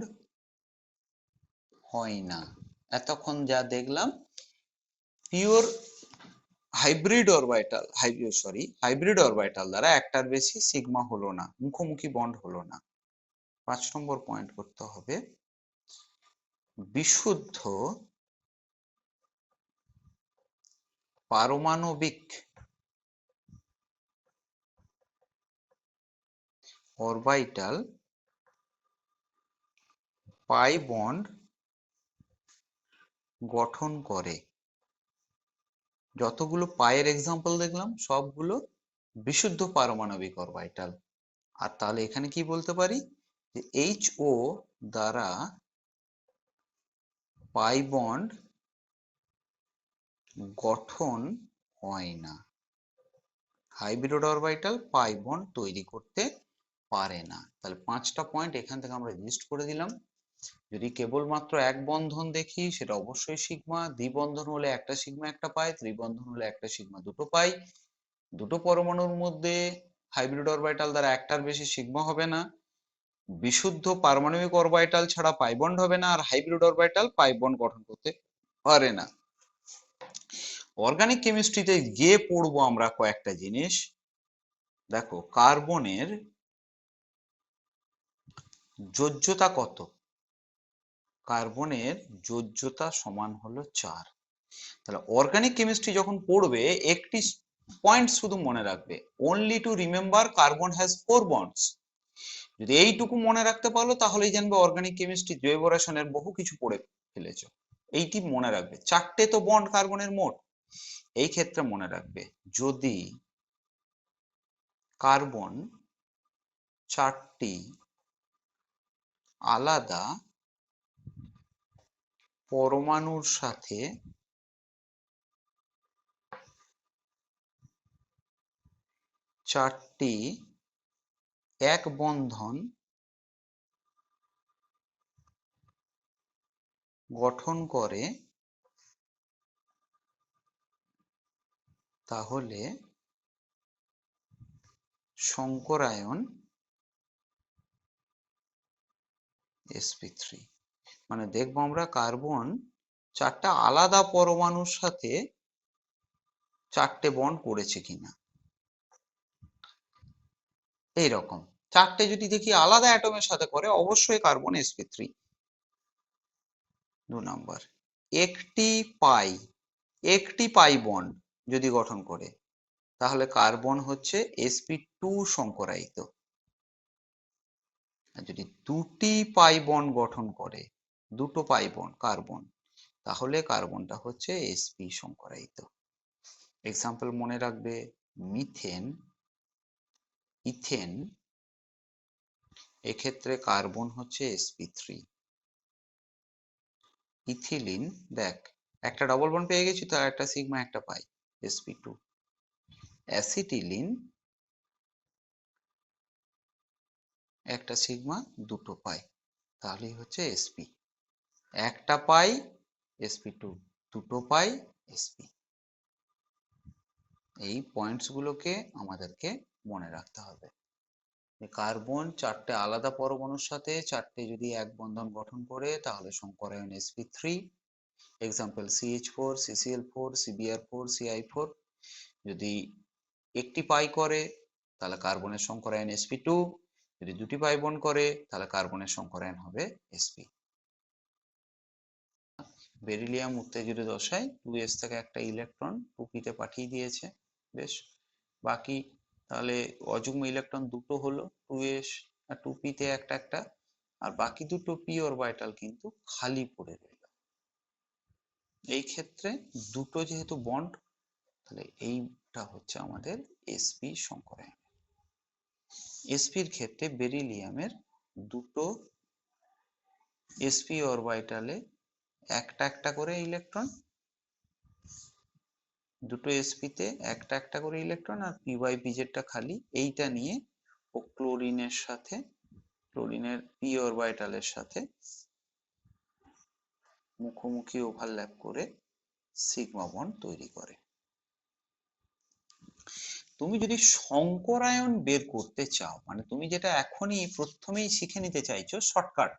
হয় না। এতক্ষণ যা দেখলাম, পিওর হাইব্রিড অরবিটাল দ্বারা একটার বেশি সিগমা হলো না, মুখোমুখি বন্ড হলো না। 5 নম্বর পয়েন্ট করতে হবে, বিশুদ্ধ পারমাণবিক অরবিটাল পাই বন্ড গঠন করে। যতগুলো পায়ের এক্সাম্পল দেখলাম সবগুলো বিশুদ্ধ পারমাণবিক অরবিটাল। আর তাহলে এখানে কি বলতে পারি? যে HO দ্বারা পাই বন্ড গঠন হয় না, হাইব্রিড অরবিটাল পাই বন্ড তৈরি করতে পারে না। তাহলে 5টা পয়েন্ট এখান থেকে আমরা লিস্ট করে দিলাম। যদি কেবলমাত্র এক বন্ধন দেখি, সেটা অবশ্যই সিগমা। দ্বিবন্ধন হলে একটা সিগমা একটা পাই, ত্রিবন্ধন হলে একটা সিগমা দুটো পাই। দুটো পরমাণুর মধ্যে হাইব্রিড অরবিটাল দ্বারা একটার বেশি সিগমা হবে না। বিশুদ্ধ পারমাণবিক অরবিটাল ছাড়া পাই বন্ড হবে না, আর হাইব্রিড অরবিটাল পাই বন্ড গঠন করতে পারে না। অর্গানিক কেমিস্ট্রিতে গিয়ে পড়বো আমরা কয়েকটা জিনিস। দেখো, কার্বনের যোজ্যতা কত? কার্বনের যোজ্যতা সমান হলো 4। তাহলে অর্গানিক কেমিস্ট্রি যখন পড়বে একটি পয়েন্ট শুধু মনে রাখবে, only to remember carbon has 4 bonds. যদি এইটুকু মনে রাখতে পারো তাহলেই জানবে অর্গানিক কেমিস্ট্রি জৈব রসায়নের বহু কিছু পড়ে ফেলেছো। এইটি মনে রাখবে, 4টে তো বন্ড কার্বনের মোট। এই ক্ষেত্রে মনে রাখবে, যদি কার্বন 4টি আলাদা পরমাণুর সাথে চারটি এক বন্ধন গঠন করে, তাহলে সংকরায়ন sp3। মানে দেখবো আমরা কার্বন 4টা আলাদা পরমাণুর সাথে 4টে বন্ড করেছে কিনা। এইরকম 4টে যদি দেখি আলাদা অ্যাটমের সাথে করে, অবশ্যই কার্বন sp3। 2 নাম্বার, একটি পাই বন্ড যদি গঠন করে, তাহলে কার্বন হচ্ছে sp2 সংকরায়িত। আর যদি দুটি পাই বন্ড গঠন করে, দুটো পাই বন্ড কার্বন, তাহলে কার্বনটা হচ্ছে sp সংকরায়িত। এক্সাম্পল মনে রাখবে, মিথেন, ইথেন, এক্ষেত্রে কার্বন হচ্ছে sp3। ইথিলিন, দেখ একটা ডবল বন্ড পেয়ে গেছি, তার একটা সিগমা একটা পাই, sp2। অ্যাসিটিলিন, একটা সিগমা দুটো পাই, তাহলেই হচ্ছে sp। একটা পাই sp2, দুটো পাই sp। এই পয়েন্টস গুলোকে আমাদেরকে মনে রাখতে হবে। কার্বন 4টে আলাদা পরমাণুর সাথে 4টে যদি এক বন্ধন গঠন করে, তাহলে সংকরায়ন sp3। Example CH4, CCl4, CbR4, CI4। যদি একটি পাই করে, তাহলে কার্বনের সংকরায়ন sp2। যদি দুটি পাই বন্ড করে, তাহলে কার্বনের সংকরায়ন হবে sp। বেরিলিয়াম উত্তেজিত দশায় 2s থেকে একটা ইলেকট্রন 2p তে পাঠিয়ে দিয়েছে, বেশ। বাকি তাহলে অযুগ্ম ইলেকট্রন দুটো হলো, 2s আর 2p তে একটা একটা, আর বাকি দুটো p অরবিটাল কিন্তু খালি পড়ে রইল। এই ক্ষেত্রে দুটো যেহেতু বন্ড, তাহলে এইটা হচ্ছে আমাদের sp সংকরায়ন। sp এর ক্ষেত্রে বেরিলিয়ামের দুটো sp অরবিটালে একটা একটা করে ইলেকট্রন, দুটো sp তে একটা একটা করে ইলেকট্রন, আর p বাই pজটা খালি। এইটা নিয়ে ও ক্লোরিনের সাথে, ক্লোরিনের p অরবিটালের সাথে মুখোমুখি ওভারল্যাপ করে সিগমা বন্ড তৈরি করে। তুমি যদি সংকরায়ন বের করতে চাও, মানে তুমি যেটা এখনই প্রথমেই শিখে নিতে চাইছো শর্টকাট,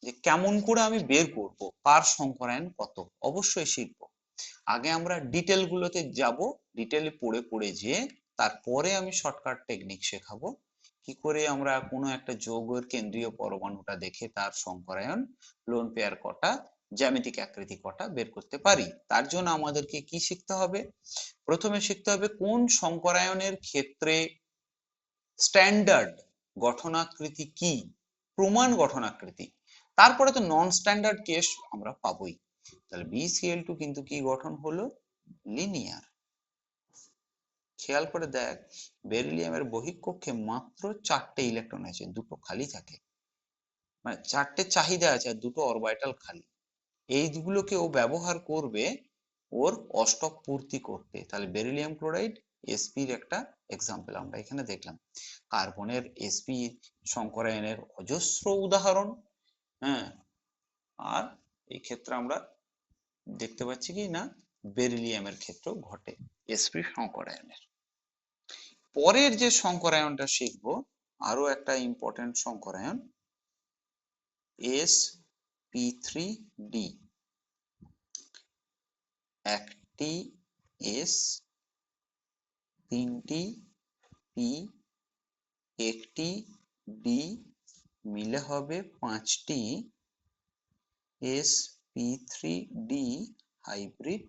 যে কেমন করে আমি বের করব কার সংকরায়ন কত, অবশ্যই শিখবো। আগে আমরা ডিটেল গুলোতে যাব, ডিটেলে পড়ে পড়ে যে তারপরে আমি শর্টকাট টেকনিক শেখাবো, কি করে আমরা কোনো একটা যৌগের কেন্দ্রীয় পরমাণুটা দেখে তার সংকরায়ন লোন পেয়ার কটা, জ্যামিতিক আকৃতি কটা বের করতে পারি। তার জন্য আমাদেরকে কি শিখতে হবে? প্রথমে শিখতে হবে কোন সংকরায়নের ক্ষেত্রে স্ট্যান্ডার্ড গঠনাকৃতি কি, প্রমাণ গঠনাকৃতি। তারপরে তো নন স্ট্যান্ডার্ড কেস আমরা পাবোই। তাহলে BCl2 কিন্তু কি গঠন হলো? লিনিয়ার। খেয়াল করে দেখ, বেরিলিয়ামের বহিঃকক্ষে মাত্র 4টে ইলেকট্রন আছে, দুটো খালি থাকে, মানে 4টে চাহিদা আছে আর দুটো অরবিটাল খালি। এইগুলোকে ও ব্যবহার করবে ওর অষ্টক পূর্তি করতে। তাহলে বেরিলিয়াম ক্লোরাইড sp এর একটা এক্সাম্পল আমরা এখানে দেখলাম। কার্বনের sp সংকরায়নের অজস্র উদাহরণ, হ্যাঁ। আর এই ক্ষেত্রে আমরা দেখতে পাচ্ছি কি না, বেরিলিয়ামের ক্ষেত্রেও ঘটে sp সংকরায়নের। পরের যে সংকরায়নটা শিখবো আরো একটা ইম্পর্টেন্ট সংকরায়ন sp3d, একটি s, তিনটি p, একটি d মিলে হবে 5টি sp3d হাইব্রিড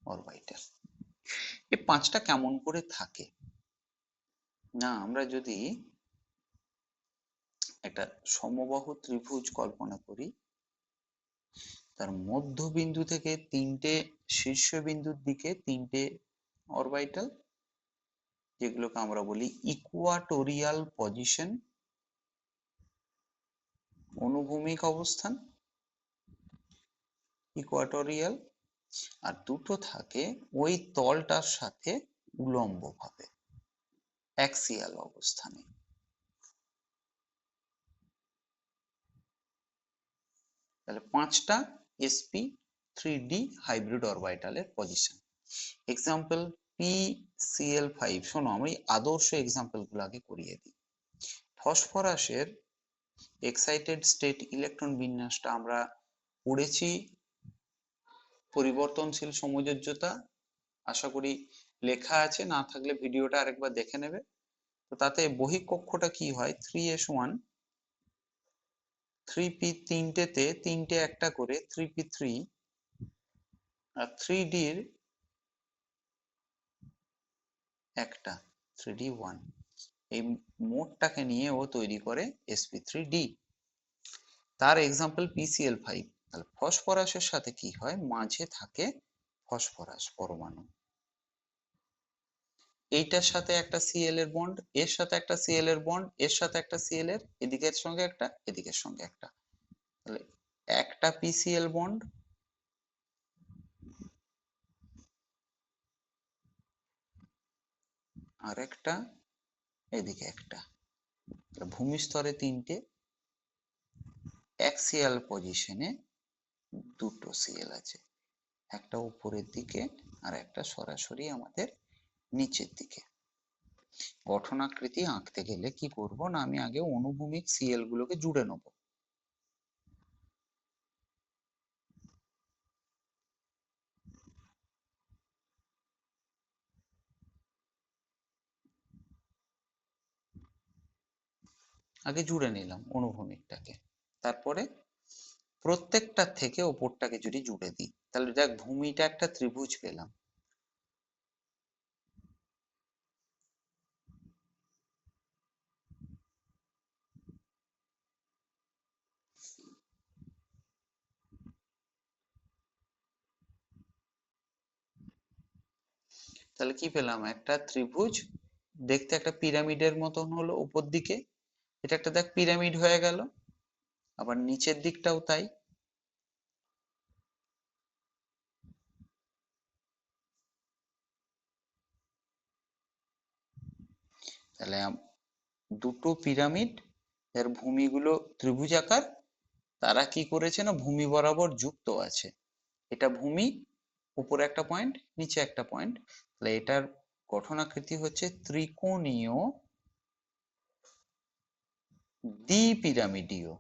অরবিটাল। এই 5টা কেমন করে থাকে না, আমরা যদি একটা সমবাহু ত্রিভুজ কল্পনা করি, তার মধ্যবিন্দু থেকে 3টে শীর্ষবিন্দুর দিকে 3টে অরবিটাল, যেগুলোকে আমরা বলি ইকুয়াটোরিয়াল পজিশন, অনুভূমিক অবস্থান, ইকুয়াটোরিয়াল, আর দুটো থাকে ওই তলটার সাথে উলম্বভাবে অ্যাক্সিয়াল অবস্থানে। তাহলে 5টা sp3d হাইব্রিড অরবিটালের পজিশন। এক্সাম্পল PCl5, শোনো আমি আদর্শ এক্সাম্পল গুলো আগে করিয়ে দিই। ফসফরাসের এক্সাইটেড স্টেট ইলেকট্রন বিন্যাসটা আমরা পড়েছি, পরিবর্তনশীল সমযোজ্যতা, আশা করি লেখা আছে, না থাকলে ভিডিওটা আরেকবার দেখে নেবে। তো তাতে বহিঃকক্ষটা কি হয়, 3s1 3p, তিনটেতে 3টে একটা করে 3p3, আর 3d এর একটা 3d1, এই মোটটাকে নিয়ে ও তৈরি করে sp3d। তার এক্সাম্পল PCl5। তাহলে ফসফরাসের সাথে কি হয়, মাঝে থাকে ফসফরাস পরমাণু, এইটার সাথে একটা Cl এর বন্ড, এর সাথে একটা Cl এর বন্ড, এর সাথে একটা Cl এর, এদিকের সঙ্গে একটা, এদিকের সঙ্গে একটা, তাহলে একটা PCl বন্ড, আর একটা এদিকে একটা, ভূমিস্তরে 3টে, অ্যাক্সিয়াল পজিশনে 2টো Cl আছে, একটা উপরের দিকে আর একটা সরাসরি আমাদের নিচের দিকে। গঠনাকৃতি আঁকতে গেলে কি করব না, আমি আগে অনুভূমিক Cl গুলোকে জুড়ে নেব। আগে জুড়ে নিলাম অনুভূমিকটাকে, তারপরে প্রত্যেকটা থেকে ওপরটাকে যদি জুড়ে দিই, তাহলে দেখ ভূমিটা একটা ত্রিভুজ পেলাম। তাহলে কি পেলাম, একটা ত্রিভুজ, দেখতে একটা পিরামিডের মতন হলো উপর দিকে, এটা একটা দেখ পিরামিড হয়ে গেল, আবার নিচের দিকটাও তাই। তাহলে দুটো পিরামিড এর ভূমিগুলো ত্রিভুজাকার, তারা কি করেছে না ভূমি বরাবর যুক্ত আছে, এটা ভূমি, উপরে একটা পয়েন্ট, নিচে একটা পয়েন্ট, তাহলে এটার গঠনাকৃতি হচ্ছে ত্রিকোণীয় দ্বিপিরামিডীয়।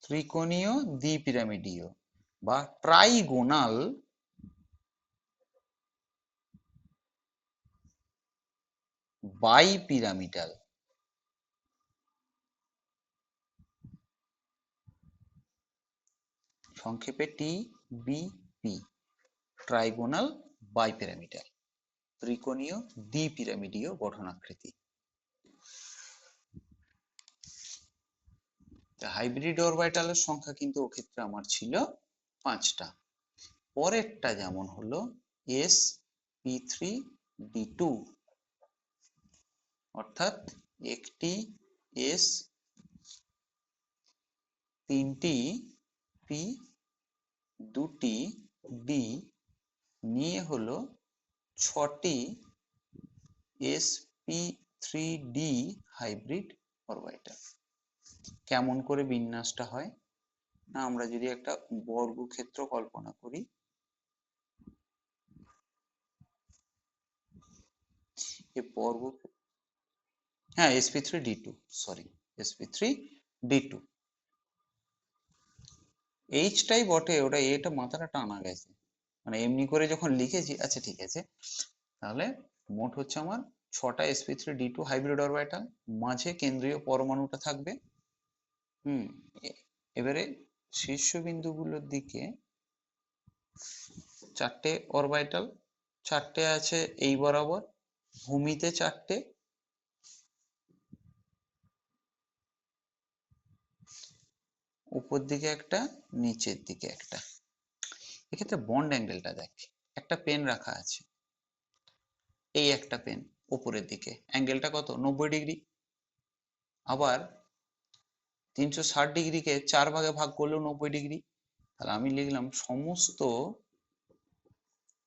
ত্রিকোণীয় দ্বিপিরামিডীয় বা ট্রাইগোনাল বাইপিরামিডাল। সংক্ষেপে TBP, ট্রাইগোনাল বাইপিরামিডাল, ত্রিকোণীয় দ্বিপিরামিডীয় গঠনাকৃতি। হাইব্রিড অরবিটালের সংখ্যা কিন্তু ওক্ষেত্রে আমার ছিল 5টা। পরেরটা যেমন হলো sp3d2, অর্থাৎ একটি s, তিনটি p, দুটি d নিয়ে হলো 6টি sp3d হাইব্রিড অরবিটাল। কেমন করে বিন্যাসটা হয় না, আমরা যদি একটা বর্গক্ষেত্র কল্পনা করি, এই বর্গ, হ্যাঁ sp3d2, সরি sp3d2, এইচটাই বটে, ওটা এটা মাথাটা টানা গেছে, মানে এমনি করে যখন লিখেছি। আচ্ছা ঠিক আছে, তাহলে মোট হচ্ছে আমার 6টা sp3d2 হাইব্রিড অরবিটাল, মাঝে কেন্দ্রীয় পরমাণুটা থাকবে। এবারে শীর্ষবিন্দুগুলোর দিকে 4টে অরবিটাল, 4টে আছে এই বরাবর, ভূমিতে 4টে, উপর দিকে একটা, নিচের দিকে একটা। এক্ষেত্রে বন্ড অ্যাঙ্গেলটা দেখ, একটা পেন রাখা আছে, এই একটা পেন উপরের দিকে, অ্যাঙ্গেলটা কত, 90°। আবার 360°কে 4 ভাগে ভাগ করলেও 90°। তাহলে আমি লিখলাম সমস্ত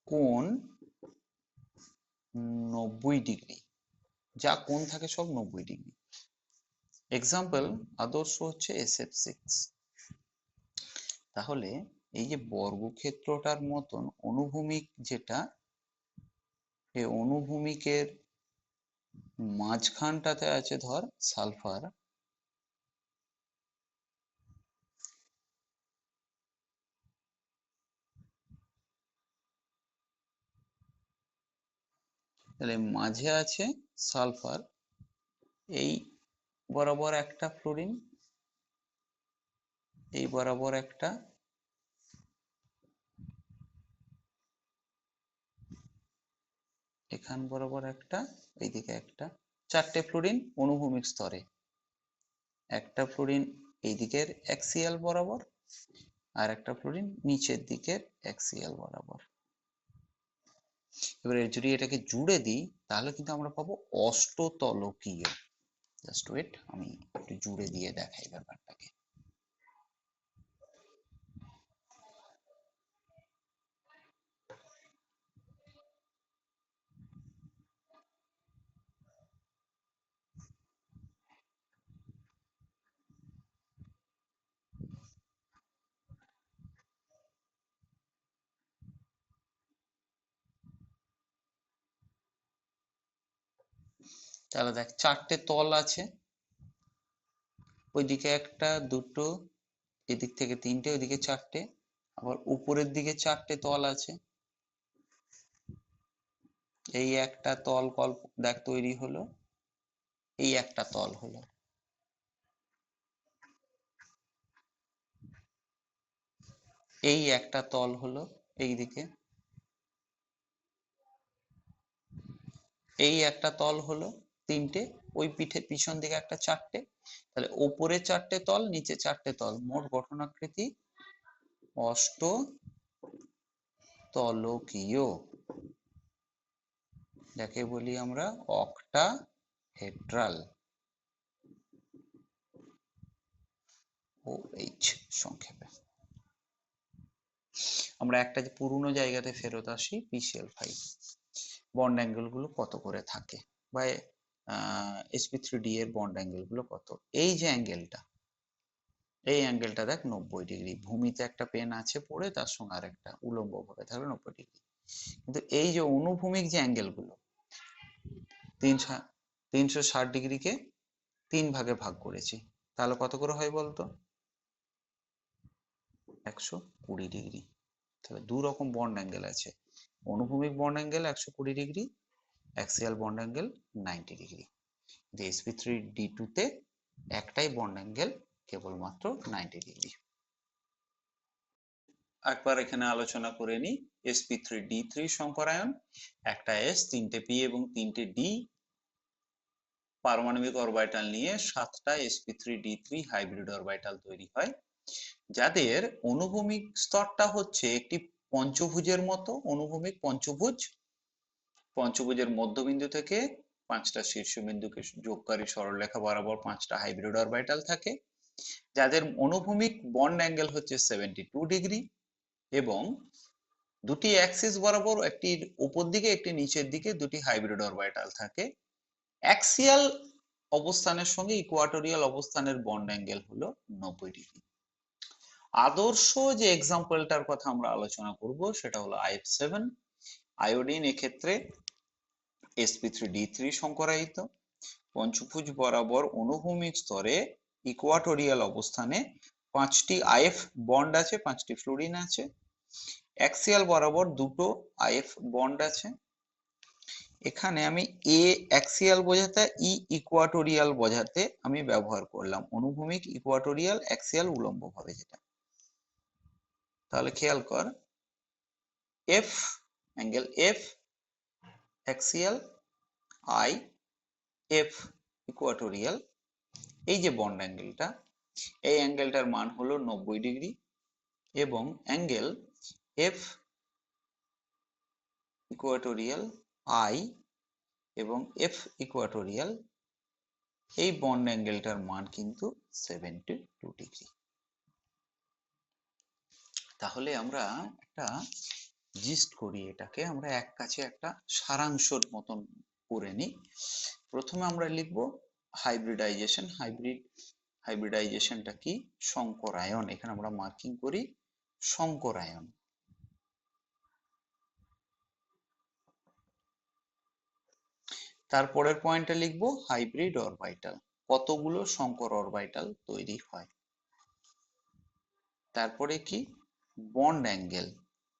কোণ 90°, যা কোণ থাকে সব 90°। এক্সাম্পল, আদর্শ হচ্ছে SF6। তাহলে এই যে বর্গক্ষেত্রটার মতন অনুভূমিক যেটা, এই অনুভূমিকের মাঝখানটাতে আছে ধর সালফার, তাহলে মাঝে আছে সালফার, এই বরাবর একটা ফ্লোরিন, এই বরাবর একটা, এখান বরাবর একটা, এইদিকে একটা, 4টে ফ্লোরিন অনুভূমিক স্তরে, একটা ফ্লোরিন এই দিকের অ্যাক্সিয়াল বরাবর, আর একটা ফ্লোরিন নিচের দিকের অ্যাক্সিয়াল বরাবর। এবারে যদি এটাকে জুড়ে দিই তাহলে কিন্তু আমরা পাবো অষ্টতলকীয়। জাস্ট ওয়েট, আমি একটু জুড়ে দিয়ে দেখাই ব্যাপারটাকে। তাহলে দেখ 4টে তল আছে, ওইদিকে একটা, দুটো, এদিক থেকে 3টে, ওইদিকে 4টে, আবার উপরের দিকে 4টে তল আছে। এই একটা তল কল্প দেখ তৈরি হলো, এই একটা তল হলো, এই একটা তল হলো এইদিকে, এই একটা তল হলো 3টে, ওই পিছন দিকে একটা 4টে। তাহলে ওপরে 4টে তল, নিচে 4টে তল, মোট গঠনাকৃতি অষ্টতলকীয়, যাকে বলি আমরা অক্টাহেড্রাল, OH সংক্ষেপে। আমরা একটা যে পুরনো জায়গাতে ফেরত আসি, PCl5 বন্ড অ্যাঙ্গেল গুলো কত করে থাকে, বা sp3d এর বন্ড অ্যাঙ্গেল গুলো কত। এই যে অ্যাঙ্গেলটা, এই অ্যাঙ্গেলটা দেখ 90°, ভূমিতে একটা পেন আছে পড়ে, তার সঙ্গে আরেকটা উলম্ব ভাবে থাকলে 90°। কিন্তু এই যে অনুভূমিক যে অ্যাঙ্গেল গুলো, 360°কে 3 ভাগে ভাগ করেছি, তাহলে কত করে হয় বলতো, 120°। তাহলে দু রকম বন্ড অ্যাঙ্গেল আছে, অনুভূমিক bond angle 120°, axial bond angle 90°। sp3d2 তে একটাই বন্ড অ্যাঙ্গেল, কেবলমাত্র 90°। একবার এখানে আলোচনা করে নি sp3d3 সংকরায়ন, একটা s, 3টে p এবং 3টে d পারমাণবিক অরবিটাল নিয়ে 7টা sp3d3 হাইব্রিড অরবিটাল তৈরি হয়, যাদের অনুভূমিক স্তরটা হচ্ছে একটি পঞ্চভুজের মতো, অনুভূমিক পঞ্চভুজ, পঞ্চভুজের মধ্যবিন্দু থেকে 5টা শীর্ষবিন্দুকে যোগকারী সরলরেখা বরাবর 5টা হাইব্রিড অরবিটাল থাকে, যাদের অনুভূমিক বন্ড অ্যাঙ্গেল হচ্ছে 72°, এবং দুটি অ্যাক্সিস বরাবর, একটি উপর দিকে একটি নিচের দিকে, দুটি হাইব্রিড অরবিটাল থাকে। অ্যাক্সিয়াল অবস্থানের সঙ্গে ইকুয়াটোরিয়াল অবস্থানের বন্ড অ্যাঙ্গেল হলো 90°। আদর্শ যে এক্সাম্পলটার কথা আমরা আলোচনা করব সেটা হলো IF7 আয়োডিন। এক্ষেত্রে sp3d3 সংকরায়িত, পঞ্চভুজ বরাবর অনুভূমিক স্তরে ইকুয়াটোরিয়াল অবস্থানে 5টি আইএফ বন্ড আছে, 5টি ফ্লুরিন আছে। অ্যাক্সিয়াল বরাবর 2টো আইএফ বন্ড আছে। এখানে আমি এ অ্যাক্সিয়াল বোঝাতে, ই ইকুয়াটোরিয়াল বোঝাতে আমি ব্যবহার করলাম অনুভূমিক, ইকুয়াটোরিয়াল, অ্যাক্সিয়াল উলম্ব ভাবে যেটা। তাহলে খেয়াল কর, F angle F axial, I F equatorial, এই যে বন্ড অ্যাঙ্গেলটা, এই অ্যাঙ্গেলটার মান হলো 90 ডিগ্রি এবং অ্যাঙ্গেল এফ ইকুয়াটোরিয়াল, আই এবং এফ ইকুয়াটোরিয়াল, এই বন্ড অ্যাঙ্গেলটার মান কিন্তু 72 ডিগ্রি। তাহলে আমরা একটা জিস্ট করি, এটাকে আমরা এক কাছে একটা সারাংশের মতন করে নিই। প্রথমে আমরা লিখব হাইব্রিডাইজেশন। হাইব্রিডাইজেশনটা কি? সংকরায়ন। এখানে আমরা মার্কিং করি সংকরায়ন। তারপরের পয়েন্টটা লিখবো হাইব্রিড অরবিটাল, কতগুলো সংকর অরবিটাল তৈরি হয়। তারপরে কি? বন্ড অ্যাঙ্গেল,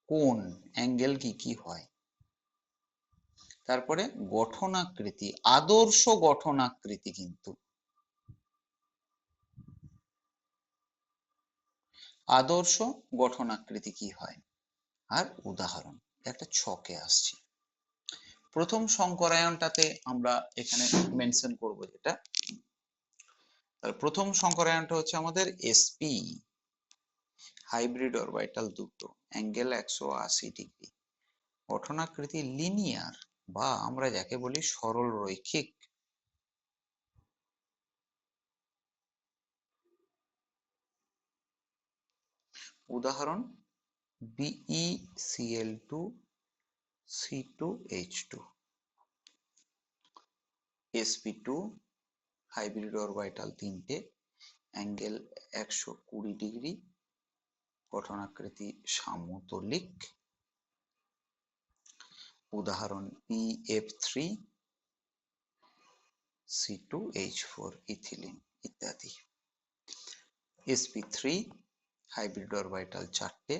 কোন অ্যাঙ্গেল কি কি হয়। তারপরে গঠনাকৃতি, আদর্শ গঠনাকৃতি, কিন্তু আদর্শ গঠনাকৃতি কি হয়। আর উদাহরণ একটা ছকে আসছি। প্রথম সংকরায়নটাতে আমরা এখানে মেনশন করব যেটা, প্রথম সংকরায়নটা হচ্ছে আমাদের এসপি, হাইব্রিড অরবিটাল দুটো, অ্যাঙ্গেল 180 ডিগ্রি, গঠনাকৃতি লিনিয়ার বা আমরা যাকে বলি সরল রৈখিক। উদাহরণ BeCl2 C2H2, sp2 hybrid orbital তিনটে, অ্যাঙ্গেল 120 ডিগ্রি, গঠনাকৃতি সামতলিক। উদাহরণ BF3 C2H4 ইথিলিন ইত্যাদি। sp3 হাইব্রিড অরবিটাল চারটে,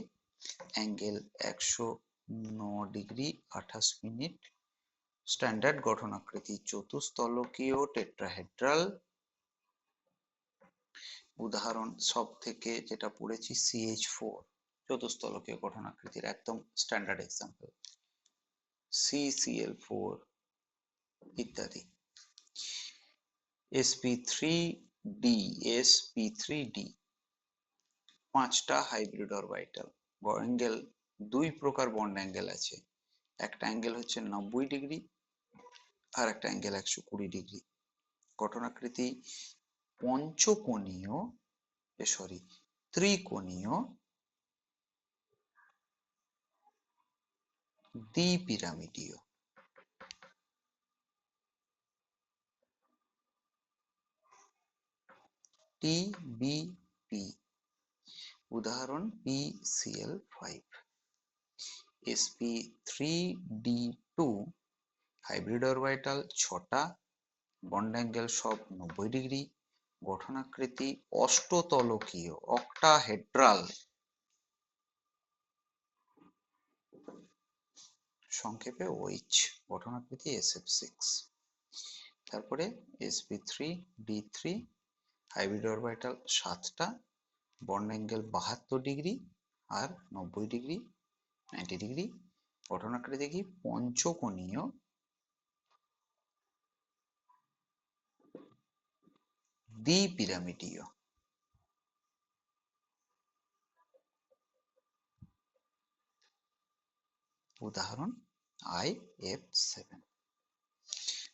অ্যাঙ্গেল 109 ডিগ্রি 28 মিনিট, স্ট্যান্ডার্ড গঠনাকৃতি চতুস্তলকীয় টেট্রাহেড্রাল। উদাহরণ সব থেকে যেটা পড়েছি CH4, চতুস্তলকীয় গঠনাকৃতির একদম স্ট্যান্ডার্ড এক্সাম্পল, CCl4 ইত্যাদি। sp3d 5টা হাইব্রিড অরবিটাল, অ্যাঙ্গেল দুই প্রকার বন্ড অ্যাঙ্গেল আছে, একটা অ্যাঙ্গেল হচ্ছে 90 ডিগ্রি আর একটা অ্যাঙ্গেল 120 ডিগ্রি, গঠনাকৃতি পঞ্চকোণীয় ত্রিকোণীয় দ্বিপিরামিডীয়। TBP, উদাহরণ PCl5। sp3d2 হাইব্রিড অরবিটাল 6টা, বন্ড অ্যাঙ্গেল সব 90 ডিগ্রি, গঠনাকৃতি অষ্টতলকীয় অক্টাহেড্রাল, সংক্ষেপে OH, গঠনাকৃতি SF6। তারপরে sp3d3 হাইব্রিড অরবিটাল 7টা, বন্ড অ্যাঙ্গেল 72 ডিগ্রি আর 90 ডিগ্রি 90 ডিগ্রি, গঠনাকৃতি কি পঞ্চকোণীয় দ্বিপিরামিডীয়। উদাহরণ IF7।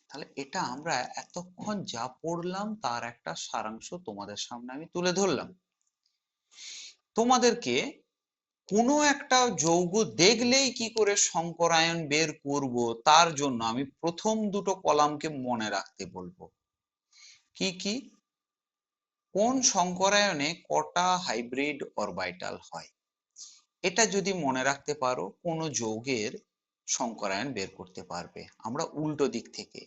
তাহলে এটা আমরা এতক্ষণ যা পড়লাম তার একটা সারাংশ তোমাদের সামনে আমি তুলে ধরলাম। তোমাদেরকে কোনো একটা যৌগ দেখলেই কি করে সংকরায়ন বের করব তার জন্য আমি প্রথম দুটো কলামকে মনে রাখতে বলবো। কি কি? কোন সংকরায়নে কটা হাইব্রিড অরবিটাল হয়, এটা যদি মনে রাখতে পারো, কোনো যৌগের সংকরায়ন বের করতে পারবে। আমরা উল্টো দিক থেকে,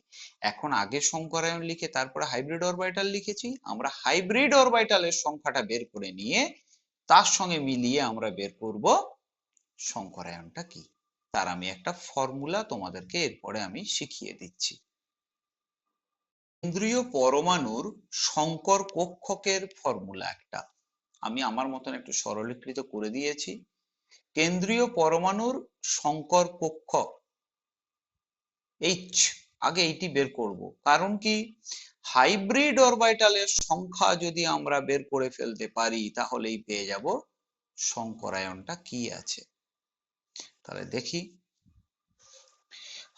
এখন আগে সংকরায়ন লিখে তারপরে হাইব্রিড অরবিটাল লিখেছি, আমরা হাইব্রিড অরবিটালের সংখ্যাটা বের করে নিয়ে তার সঙ্গে মিলিয়ে আমরা বের করব সংকরায়নটা কি। তার আমি একটা ফর্মুলা তোমাদেরকে এরপরে আমি শিখিয়ে দিচ্ছি। কেন্দ্রীয় পরমাণুর সংকর কক্ষকের ফর্মুলা একটা আমি আমার মতন একটু সরলীকৃত করে দিয়েছি। কেন্দ্রীয় পরমাণুর সংকর কক্ষক এইচ, আগে এইটি বের করব, কারণ কি হাইব্রিড অরবিটালের সংখ্যা যদি আমরা বের করে ফেলতে পারি তাহলেই পেয়ে যাব সংকরায়নটা কি আছে। তাহলে দেখি,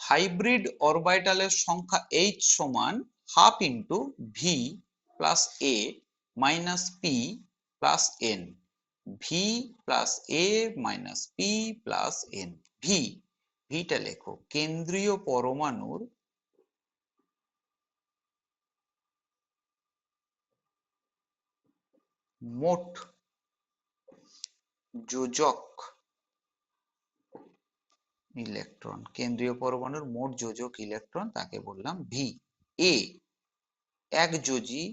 হাইব্রিড অরবিটালের সংখ্যা এইচ সমান half into V plus A minus P plus N, V plus A minus P plus N. ভিটা লেখো, কেন্দ্রীয় পরমাণুর মোট যোজক ইলেকট্রন, কেন্দ্রীয় পরমাণুর মোট যোজক ইলেকট্রন, তাকে বললাম ভি। এ একযোজী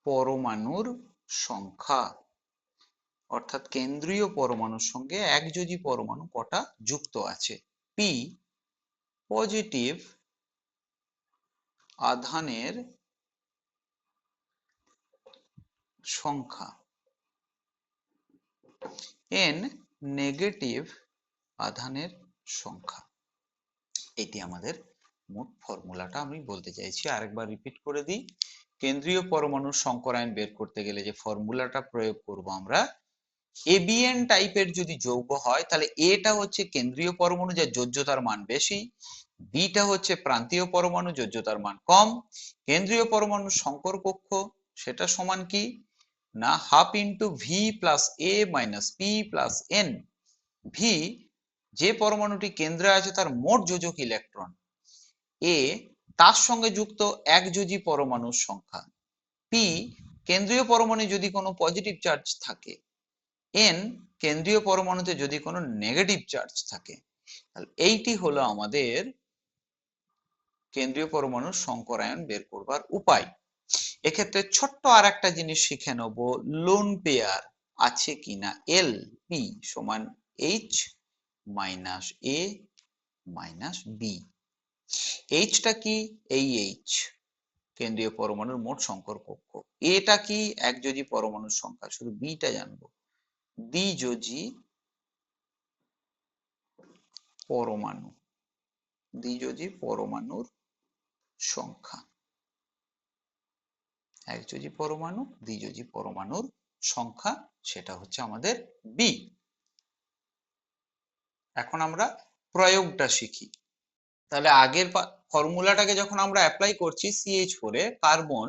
পরমাণুর সংখ্যা, অর্থাৎ কেন্দ্রীয় পরমাণুর সঙ্গে একযোজী পরমাণু কটা যুক্ত আছে। পি পজিটিভ আধানের সংখ্যা, এন নেগেটিভ আধানের সংখ্যা। এটি আমাদের মোট ফর্মুলাটা আমি বলতে চাইছি, আরেকবার রিপিট করে দিই। কেন্দ্রীয় পরমাণুর সংকরায়ন বের করতে গেলে যে ফর্মুলাটা প্রয়োগ করব আমরা, এবিএন টাইপের যদি যৌগ হয় তাহলে এটা হচ্ছে কেন্দ্রীয় পরমাণু যার যোজ্যতার মান বেশি, বিটা হচ্ছে প্রান্তীয় পরমাণু যোজ্যতার মান কম। কেন্দ্রীয় পরমাণুর সংকর কক্ষ সেটা সমান কি না half into V plus A minus P plus N. V যে পরমাণুটি কেন্দ্রে আছে তার মোট যোজক ইলেকট্রন, এ তার সঙ্গে যুক্ত একযোজী পরমাণুর সংখ্যা, পি কেন্দ্রীয় পরমাণু যদি কোনো পজিটিভ চার্জ থাকে, এন কেন্দ্রীয় পরমাণুতে যদি কোনো নেগেটিভ চার্জ থাকে। তাহলে এইটি হলো আমাদের কেন্দ্রীয় পরমাণুর সংকরায়ন বের করবার উপায়। এক্ষেত্রে ছোট্ট আর একটা জিনিস শিখে নেব, লোন পেয়ার আছে কিনা। এল পি সমান এইচ মাইনাস এ মাইনাস বি। এইচটা কি, এই এইচ কেন্দ্রীয় পরমাণুর মোট সংকর কক্ষ, এটা কি একযোজী পরমাণুর সংখ্যা, শুধু বিটা জানবো, দ্বিযোজী পরমাণু, দ্বিযোজী পরমাণুর সংখ্যা, একযোজী পরমাণু দ্বিযোজী পরমাণুর সংখ্যা, সেটা হচ্ছে আমাদের বি। এখন আমরা প্রয়োগটা শিখি। তাহলে আগের ফর্মুলাটাকে যখন আমরা অ্যাপ্লাই করছি CH4 এ কার্বন,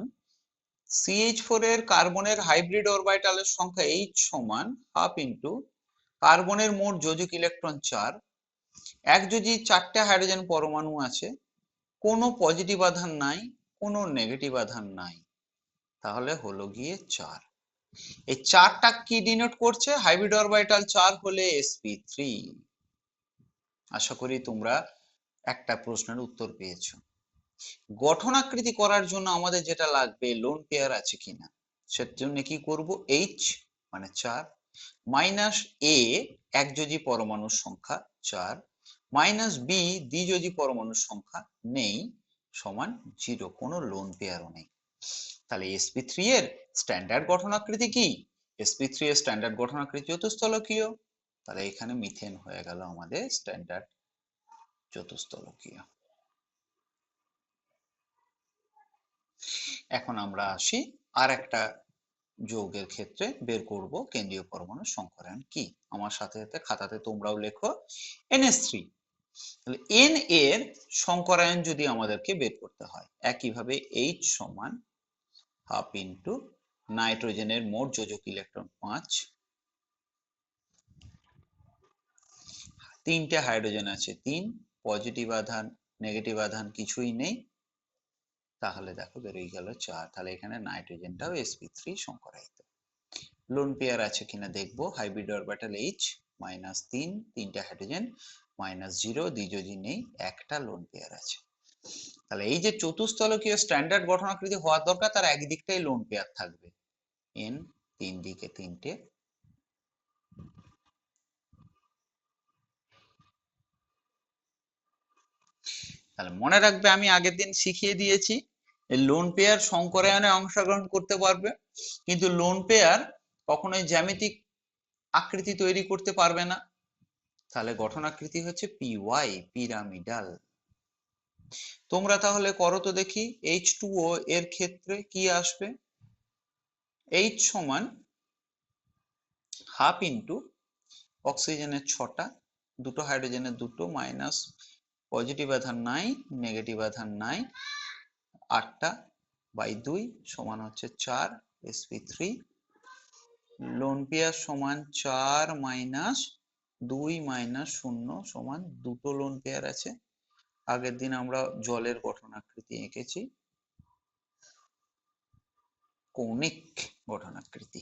CH4 এর কার্বনের হাইব্রিড অরবিটালের সংখ্যা H সমান হাফ ইন্টু কার্বনের মোট যোজক ইলেকট্রন 4, একযোজী 4টে হাইড্রোজেন পরমাণু আছে, কোনো পজিটিভ আধান নাই, কোনো নেগেটিভ আধান নাই, তাহলে হলো গিয়ে 4। এই 4টা কি ডিনোট করছে, হাইব্রিড অরবিটাল 4 হলে sp3। আশা করি তোমরা একটা প্রশ্নের উত্তর পেয়েছো। গঠনাকৃতি করার জন্য আমাদের যেটা লাগবে, লোন পেয়ার আছে কিনা, সেটার জন্য কি করব, H মানে 4 মাইনাস A একযোজী পরমাণুর সংখ্যা 4 মাইনাস বি দ্বিযোজী পরমাণুর সংখ্যা নেই সমান 0, কোনো লোন পেয়ারও নেই। তাহলে sp3 এর স্ট্যান্ডার্ড গঠনাকৃতি কি, sp3 এর স্ট্যান্ডার্ড গঠনাকৃতি চতুস্থলকীয়, তাহলে এখানে মিথেন হয়ে গেল আমাদের স্ট্যান্ডার্ড চতুস্থলকীয়। এখন আমরা আসি আর একটা যৌগের ক্ষেত্রে বের করব কেন্দ্রীয় পরমাণুর সংকরায়ন কি। আমার সাথে সাথে খাতাতে তোমরাও লেখো NH3। তাহলে N এর সংকরায়ন যদি আমাদেরকে বের করতে হয়, একইভাবে H সমান হাফ ইন্টু নাইট্রোজেনের মোট যোজক ইলেকট্রন 5, 3টে হাইড্রোজেন আছে 3, পজিটিভ আধান নেগেটিভ আধান কিছুই নেই, তাহলে দেখো বেরিয়ে গেল 4। তাহলে এখানে নাইট্রোজেনটাও sp3 সংকরায়িত। লোন পেয়ার আছে কিনা দেখবো, হাইব্রিড অরবিটাল H -3, তিনটা হাইড্রোজেন, -0, দ্বিযোজি নেই, একটা লোন পেয়ার আছে। তাহলে এই যে চতুস্তলকীয় স্ট্যান্ডার্ড গঠনাকৃতি হওয়ার দরকার, তার একদিকটাই লোন পেয়ার থাকবে, n, তিন দিকে তিনটে। তাহলে মনে রাখবে, আমি আগের দিন শিখিয়ে দিয়েছি লোন পেয়ার সংকরায়নে অংশগ্রহণ করতে পারবে, কিন্তু লোন পেয়ার কখনোই জ্যামিতিক আকৃতি তৈরি করতে পারবে না। তাহলে গঠনাকৃতি হচ্ছে পিওয়াই, পিরামিডাল। তোমরা তাহলে করো তো দেখি, H2O এর ক্ষেত্রে কি আসবে? H সমান হাফ ইন্টু অক্সিজেনের 6টা, দুটো হাইড্রোজেনের দুটো, মাইনাস পজিটিভ আধান নাই, নেগেটিভ আধান নাই, 8টা বাই 2 সমান হচ্ছে 4 sp3। লোন পেয়ার সমান 4 মাইনাস 2 মাইনাস 0 সমান দুটো লোন পেয়ার আছে। আগের দিন আমরা জলের গঠনাকৃতি এঁকেছি, কৌণিক গঠনাকৃতি।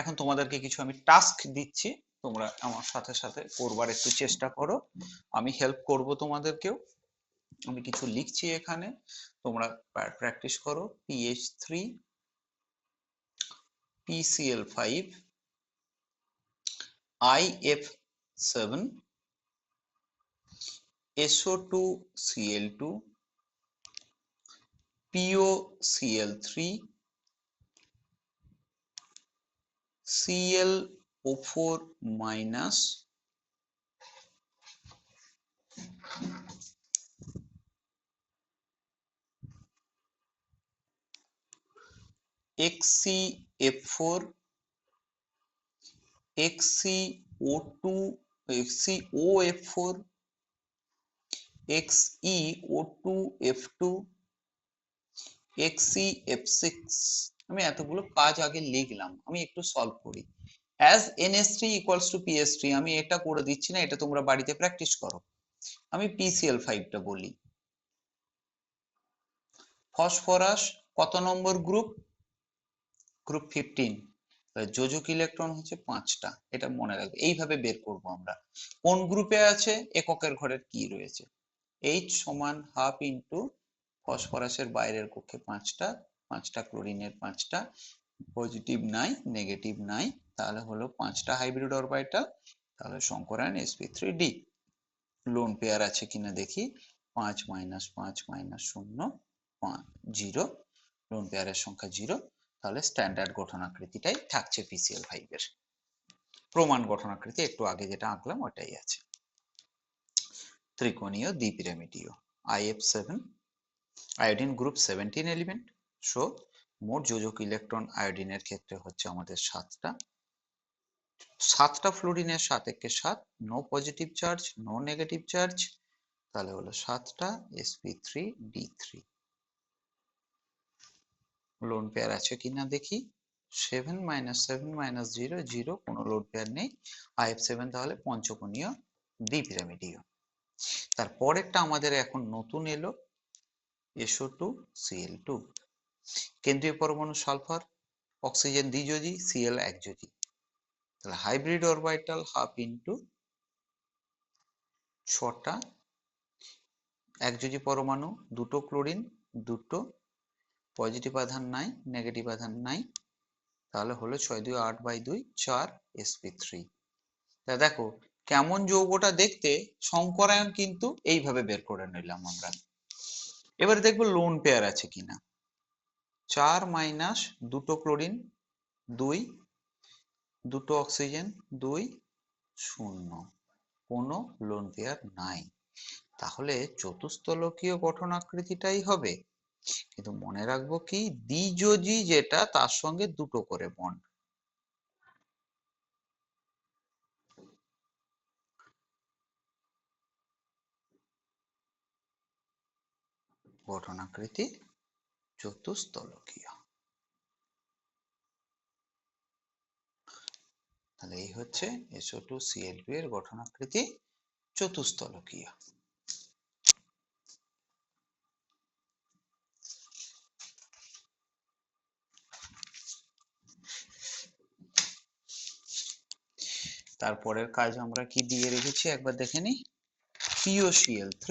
এখন তোমাদেরকে কিছু আমি টাস্ক দিচ্ছি, তোমরা আমার সাথে সাথে করবার একটু চেষ্টা করো, আমি হেল্প করব তোমাদেরকেও। আমি কিছু লিখছি এখানে, তোমরা প্র্যাকটিস করো। PH3, PCl5, IF7, SO2Cl2, POCl3, ClO4 minus, XCF4, XCO2, XCOF4, XeO2F2, XeF6। আমি এতগুলো কাজ আগে লিখলাম, আমি একটু সলভ করি। as NH3 equals to PS3, আমি এটা করে দিচ্ছি না, এটা তোমরা বাড়িতে প্র্যাকটিস করো। আমি PCl5 টা বলি। ফসফরাস কত নম্বর গ্রুপ? গ্রুপ 15। যোজক ইলেকট্রন হচ্ছে 5টা, এটা মনে রাখবে। এইভাবে বের করব আমরা কোন গ্রুপে আছে, এককের ঘরের কি রয়েছে। H সমান হাফ ইন্টু ফসফরাসের বাইরের কক্ষে 5টা, 5টা ক্লোরিনের 5টা, পজিটিভ নাই নেগেটিভ নাই, তাহলে হলো 5টা হাইব্রিড অরবিটাল, তাহলে সংকরায়ন sp3d। লোন পেয়ার আছে কিনা দেখি, 5 মাইনাস 5 মাইনাস 0 5 0, লোন পেয়ারের সংখ্যা 0, তাহলে স্ট্যান্ডার্ড গঠনাকৃতিটাই থাকছে PCl5 এর। প্রমাণ গঠনাকৃতি একটু আগে যেটা আঁকলাম ওটাই আছে। ত্রিকোণীয় দ্বিপিরামিডীয় IF7, iodine group 17 element. So মোট যোজক ইলেকট্রন আয়োডিনের ক্ষেত্রে হচ্ছে আমাদের 7টা। 7টা ফ্লুরিনের সাপেক্ষে 7, no positive charge no negative charge, তাহলে হলো 7টা sp3d3। লোন পেয়ার আছে কিনা দেখি, 7 মাইনাস 7 মাইনাস 0 0, কোনো লোন পেয়ার নেই। IF7 তাহলে পঞ্চকোণীয় দ্বিপিরামিডীয়। তারপরেরটা আমাদের এখন নতুন এলো, SO2Cl2, কেন্দ্রীয় পরমাণু সালফার, অক্সিজেন দ্বিযোজি, Cl একযোজি। তাহলে হাইব্রিড অরবিটাল হাফ ইন্টু 6টা একযোজি পরমাণু, দুটো ক্লোরিন, দুটো পজিটিভ আধান নাই নেগেটিভ আধান নাই, তাহলে হলো 6 2 8 বাই 2 4 sp3। তা দেখো কেমন যৌগটা দেখতে, সংকরায়ন কিন্তু এইভাবে বের করে নিলাম আমরা। এবারে দেখবো লোন পেয়ার আছে কিনা। 4 মাইনাস দুটো ক্লোরিন 2, দুটো অক্সিজেন 2 0, কোনো লোন পেয়ার নাই, তাহলে চতুস্তলকীয় গঠনাকৃতিটাই হবে। কিন্তু মনে রাখবো কি, দ্বিযোজি যেটা তার সঙ্গে দুটো করে বন্ড। গঠনাকৃতি চতুস্তলকীয়। তাহলে এই হচ্ছে SO2Cl2 এর গঠনাকৃতি চতুস্তলকীয়। তারপরের কাজ আমরা কি দিয়ে রেখেছি একবার দেখে নি, POCl3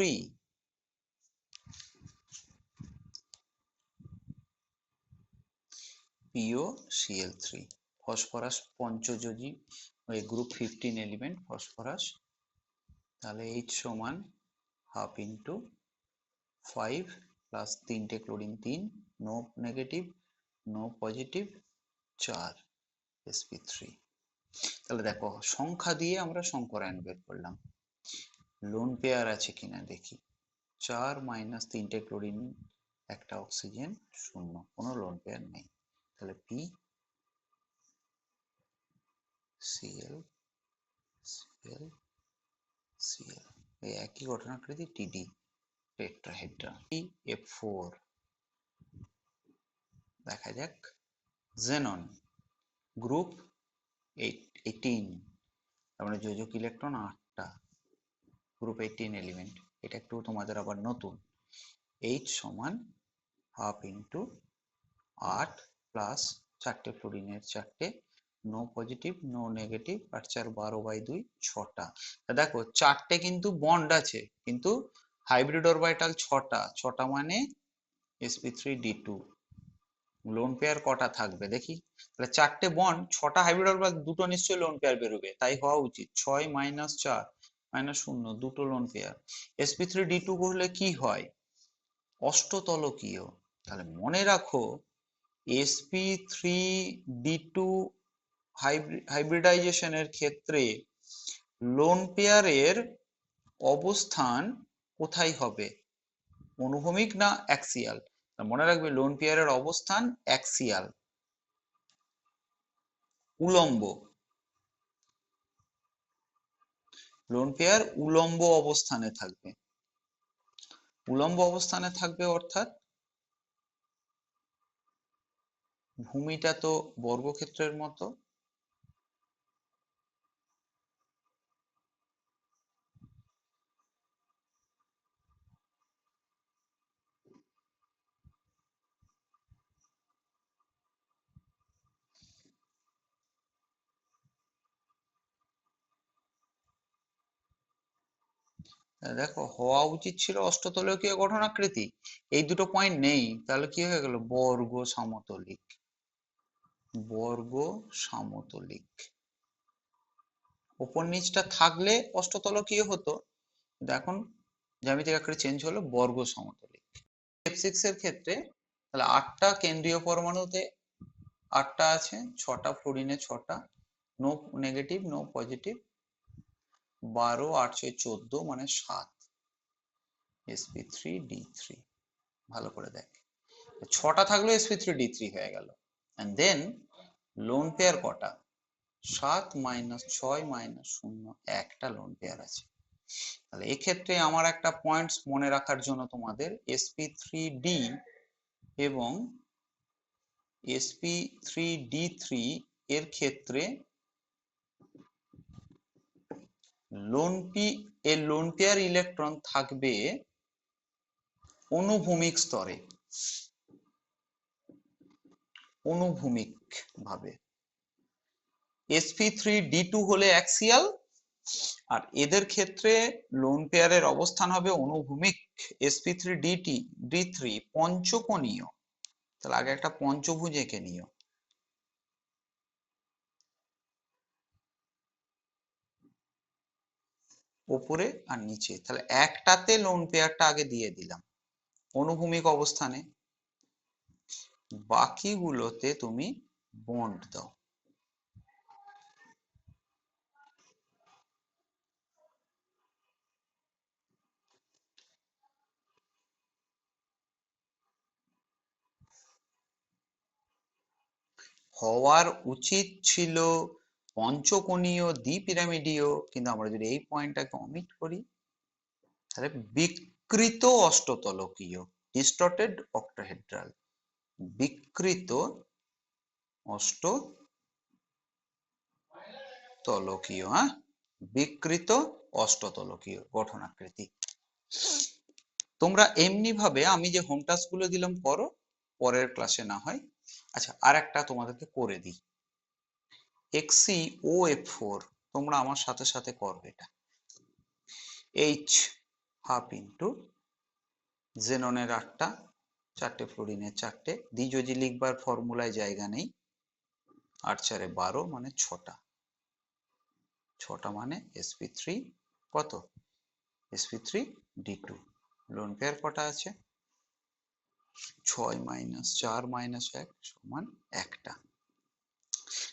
POCl3 ফসফরাস পঞ্চযোজী ওই গ্রুপ 15 এলিমেন্ট ফসফরাস, তাহলে H সমান হাফ ইন্টু 5 প্লাস 3টে chlorine 3, no negative no positive 4 sp3। তাহলে দেখো সংখ্যা দিয়ে আমরা সংকরায়ন বের করলাম, লোন পেয়ার আছে কিনা দেখি, 4 মাইনাস 3টে ক্লোরিন একটা অক্সিজেন 0, কোনো লোন পেয়ার নেই, তাহলে পি সিএল সিএল সিএল এই একই ঘটনাকৃতি টিডি টেট্রাহেড্রা F4। দেখা যাক জেনন গ্রুপ 18, তার মানে যোজক ইলেকট্রন 8টা, গ্রুপ 18 এলিমেন্ট, এটা একটু তোমাদের আবার নতুন। H সমান হাফ ইন্টু 8 প্লাস 4টে ফ্লোরিনের 4টে, নো পজিটিভ নো নেগেটিভ, 8 4 12/2 6টা। দেখো 4টে কিন্তু বন্ড আছে, কিন্তু হাইব্রিড অরবিটাল 6টা মানে sp3d2। লোন পেয়ার কটা থাকবে দেখি, তাহলে 4টে বন্ড 6টা হাইব্রিড অরবিটাল, দুটো নিশ্চয়ই লোন পেয়ার বেরোবে, তাই হওয়া উচিত 6 মাইনাস 4 মাইনাস 0, দুটো লোন পেয়ার। sp3d2 করলে কি হয়, অষ্টতলকীয়। তাহলে মনে রাখো sp3d2 হাইব্রিডাইজেশনের ক্ষেত্রে লোন পেয়ারের অবস্থান কোথায় হবে, অনুভূমিক না অ্যাক্সিয়াল। মনে রাখবে লোন পেয়ারের অবস্থান অ্যাক্সিয়াল, উলম্ব, লোন পেয়ার উলম্ব অবস্থানে থাকবে, উলম্ব অবস্থানে থাকবে অর্থাৎ ভূমিটা তো বর্গক্ষেত্রের মতো, দেখো হওয়া উচিত ছিল অষ্টতলকীয় গঠনাকৃতি, এই দুটো পয়েন্ট নেই, তাহলে কি হয়ে গেল বর্গ সমতলিক, বর্গ সমতলিক। উপর নিচটা থাকলে অষ্টতলকীয় হতো, কিন্তু এখন জ্যামিতিক আকারে চেঞ্জ হলো বর্গ সমতলিক। F6 এর ক্ষেত্রে তাহলে 8টা কেন্দ্রীয় পরমাণুতে 8টা আছে, 6টা ফ্লোরিনে 6টা, নো নেগেটিভ নো পজিটিভ, 12 8 6 14 মানে 7 sp3d3। ভালো করে দেখ, 6টা থাকলে sp3d3 হয়ে গেল। এন্ড দেন লোন পেয়ার কটা, 7 মাইনাস 6 মাইনাস 0, একটা লোন পেয়ার আছে। তাহলে এক্ষেত্রে আমার একটা পয়েন্টস মনে রাখার জন্য তোমাদের sp3d এবং sp3d3 এর ক্ষেত্রে লোন পেয়ার ইলেকট্রন থাকবে অনুভূমিক স্তরে, অনুভূমিক ভাবে। sp3d2 হলে অ্যাক্সিয়াল, আর এদের ক্ষেত্রে লোন পেয়ারের অবস্থান হবে অনুভূমিক, sp3d3 পঞ্চকোণীয়। তাহলে আগে একটা পঞ্চভুজ এঁকে নিও, উপরে আর নিচে, তাহলে একটাতে লোন পেয়ারটা আগে দিয়ে দিলাম অনুভূমিক অবস্থানে, বাকিগুলোতে তুমি বন্ড দাও। হওয়ার উচিত ছিল পঞ্চকোণীয় দ্বিপিরামিডীয়, কিন্তু আমরা যদি এই পয়েন্টটাকে অমিট করি তাহলে বিকৃত অষ্টতলকীয়, ডিস্টর্টেড অক্টাহেড্রাল, বিকৃত অষ্টতলকীয়, হ্যাঁ বিকৃত অষ্টতলকীয় গঠনাকৃতি। তোমরা এমনি ভাবে আমি যে হোম টাস্ক গুলো দিলাম করো, পরের ক্লাসে না হয়। আচ্ছা আর একটা তোমাদেরকে করে দিই, XeOF4 তোমরা আমার সাথে সাথে করবে এটা। H হাফ ইন্টু জেননের 8টা, 4টে ফ্লোরিনের 4টে, দ্বিযোজি লিখবার ফর্মুলায় জায়গা নেই, 8 4 12 মানে 6টা, 6টা মানে sp3 কত, sp3d2। লোন পেয়ার কটা আছে, 6 মাইনাস 4 মাইনাস 1 সমান 1টা।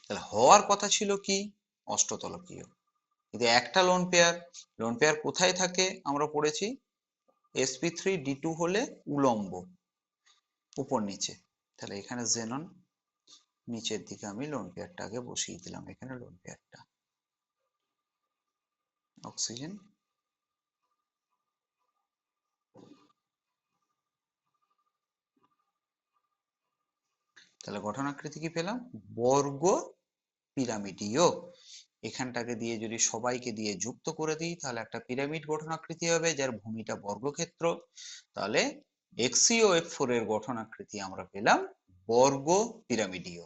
তাহলে হওয়ার কথা ছিল কি, অষ্টতলকীয়, কিন্তু একটা লোন পেয়ার কোথায় থাকে আমরা পড়েছি, sp3d2 হলে উলম্ব, উপর নিচে। তাহলে এখানে জেনন, নিচের দিকে আমি লোন পেয়ারটা আগে বসিয়ে দিলাম, এখানে লোন পেয়ারটা অক্সিজেন, তাহলে গঠনাকৃতি কি পেলাম, বর্গ পিরামিডীয়। এখানটাকে দিয়ে যদি সবাইকে দিয়ে যুক্ত করে দিই তাহলে একটা পিরামিড গঠনাকৃতি হবে যার ভূমিটা বর্গক্ষেত্র। তাহলে XeO F4 এর গঠনাকৃতি আমরা পেলাম বর্গ পিরামিডীয়।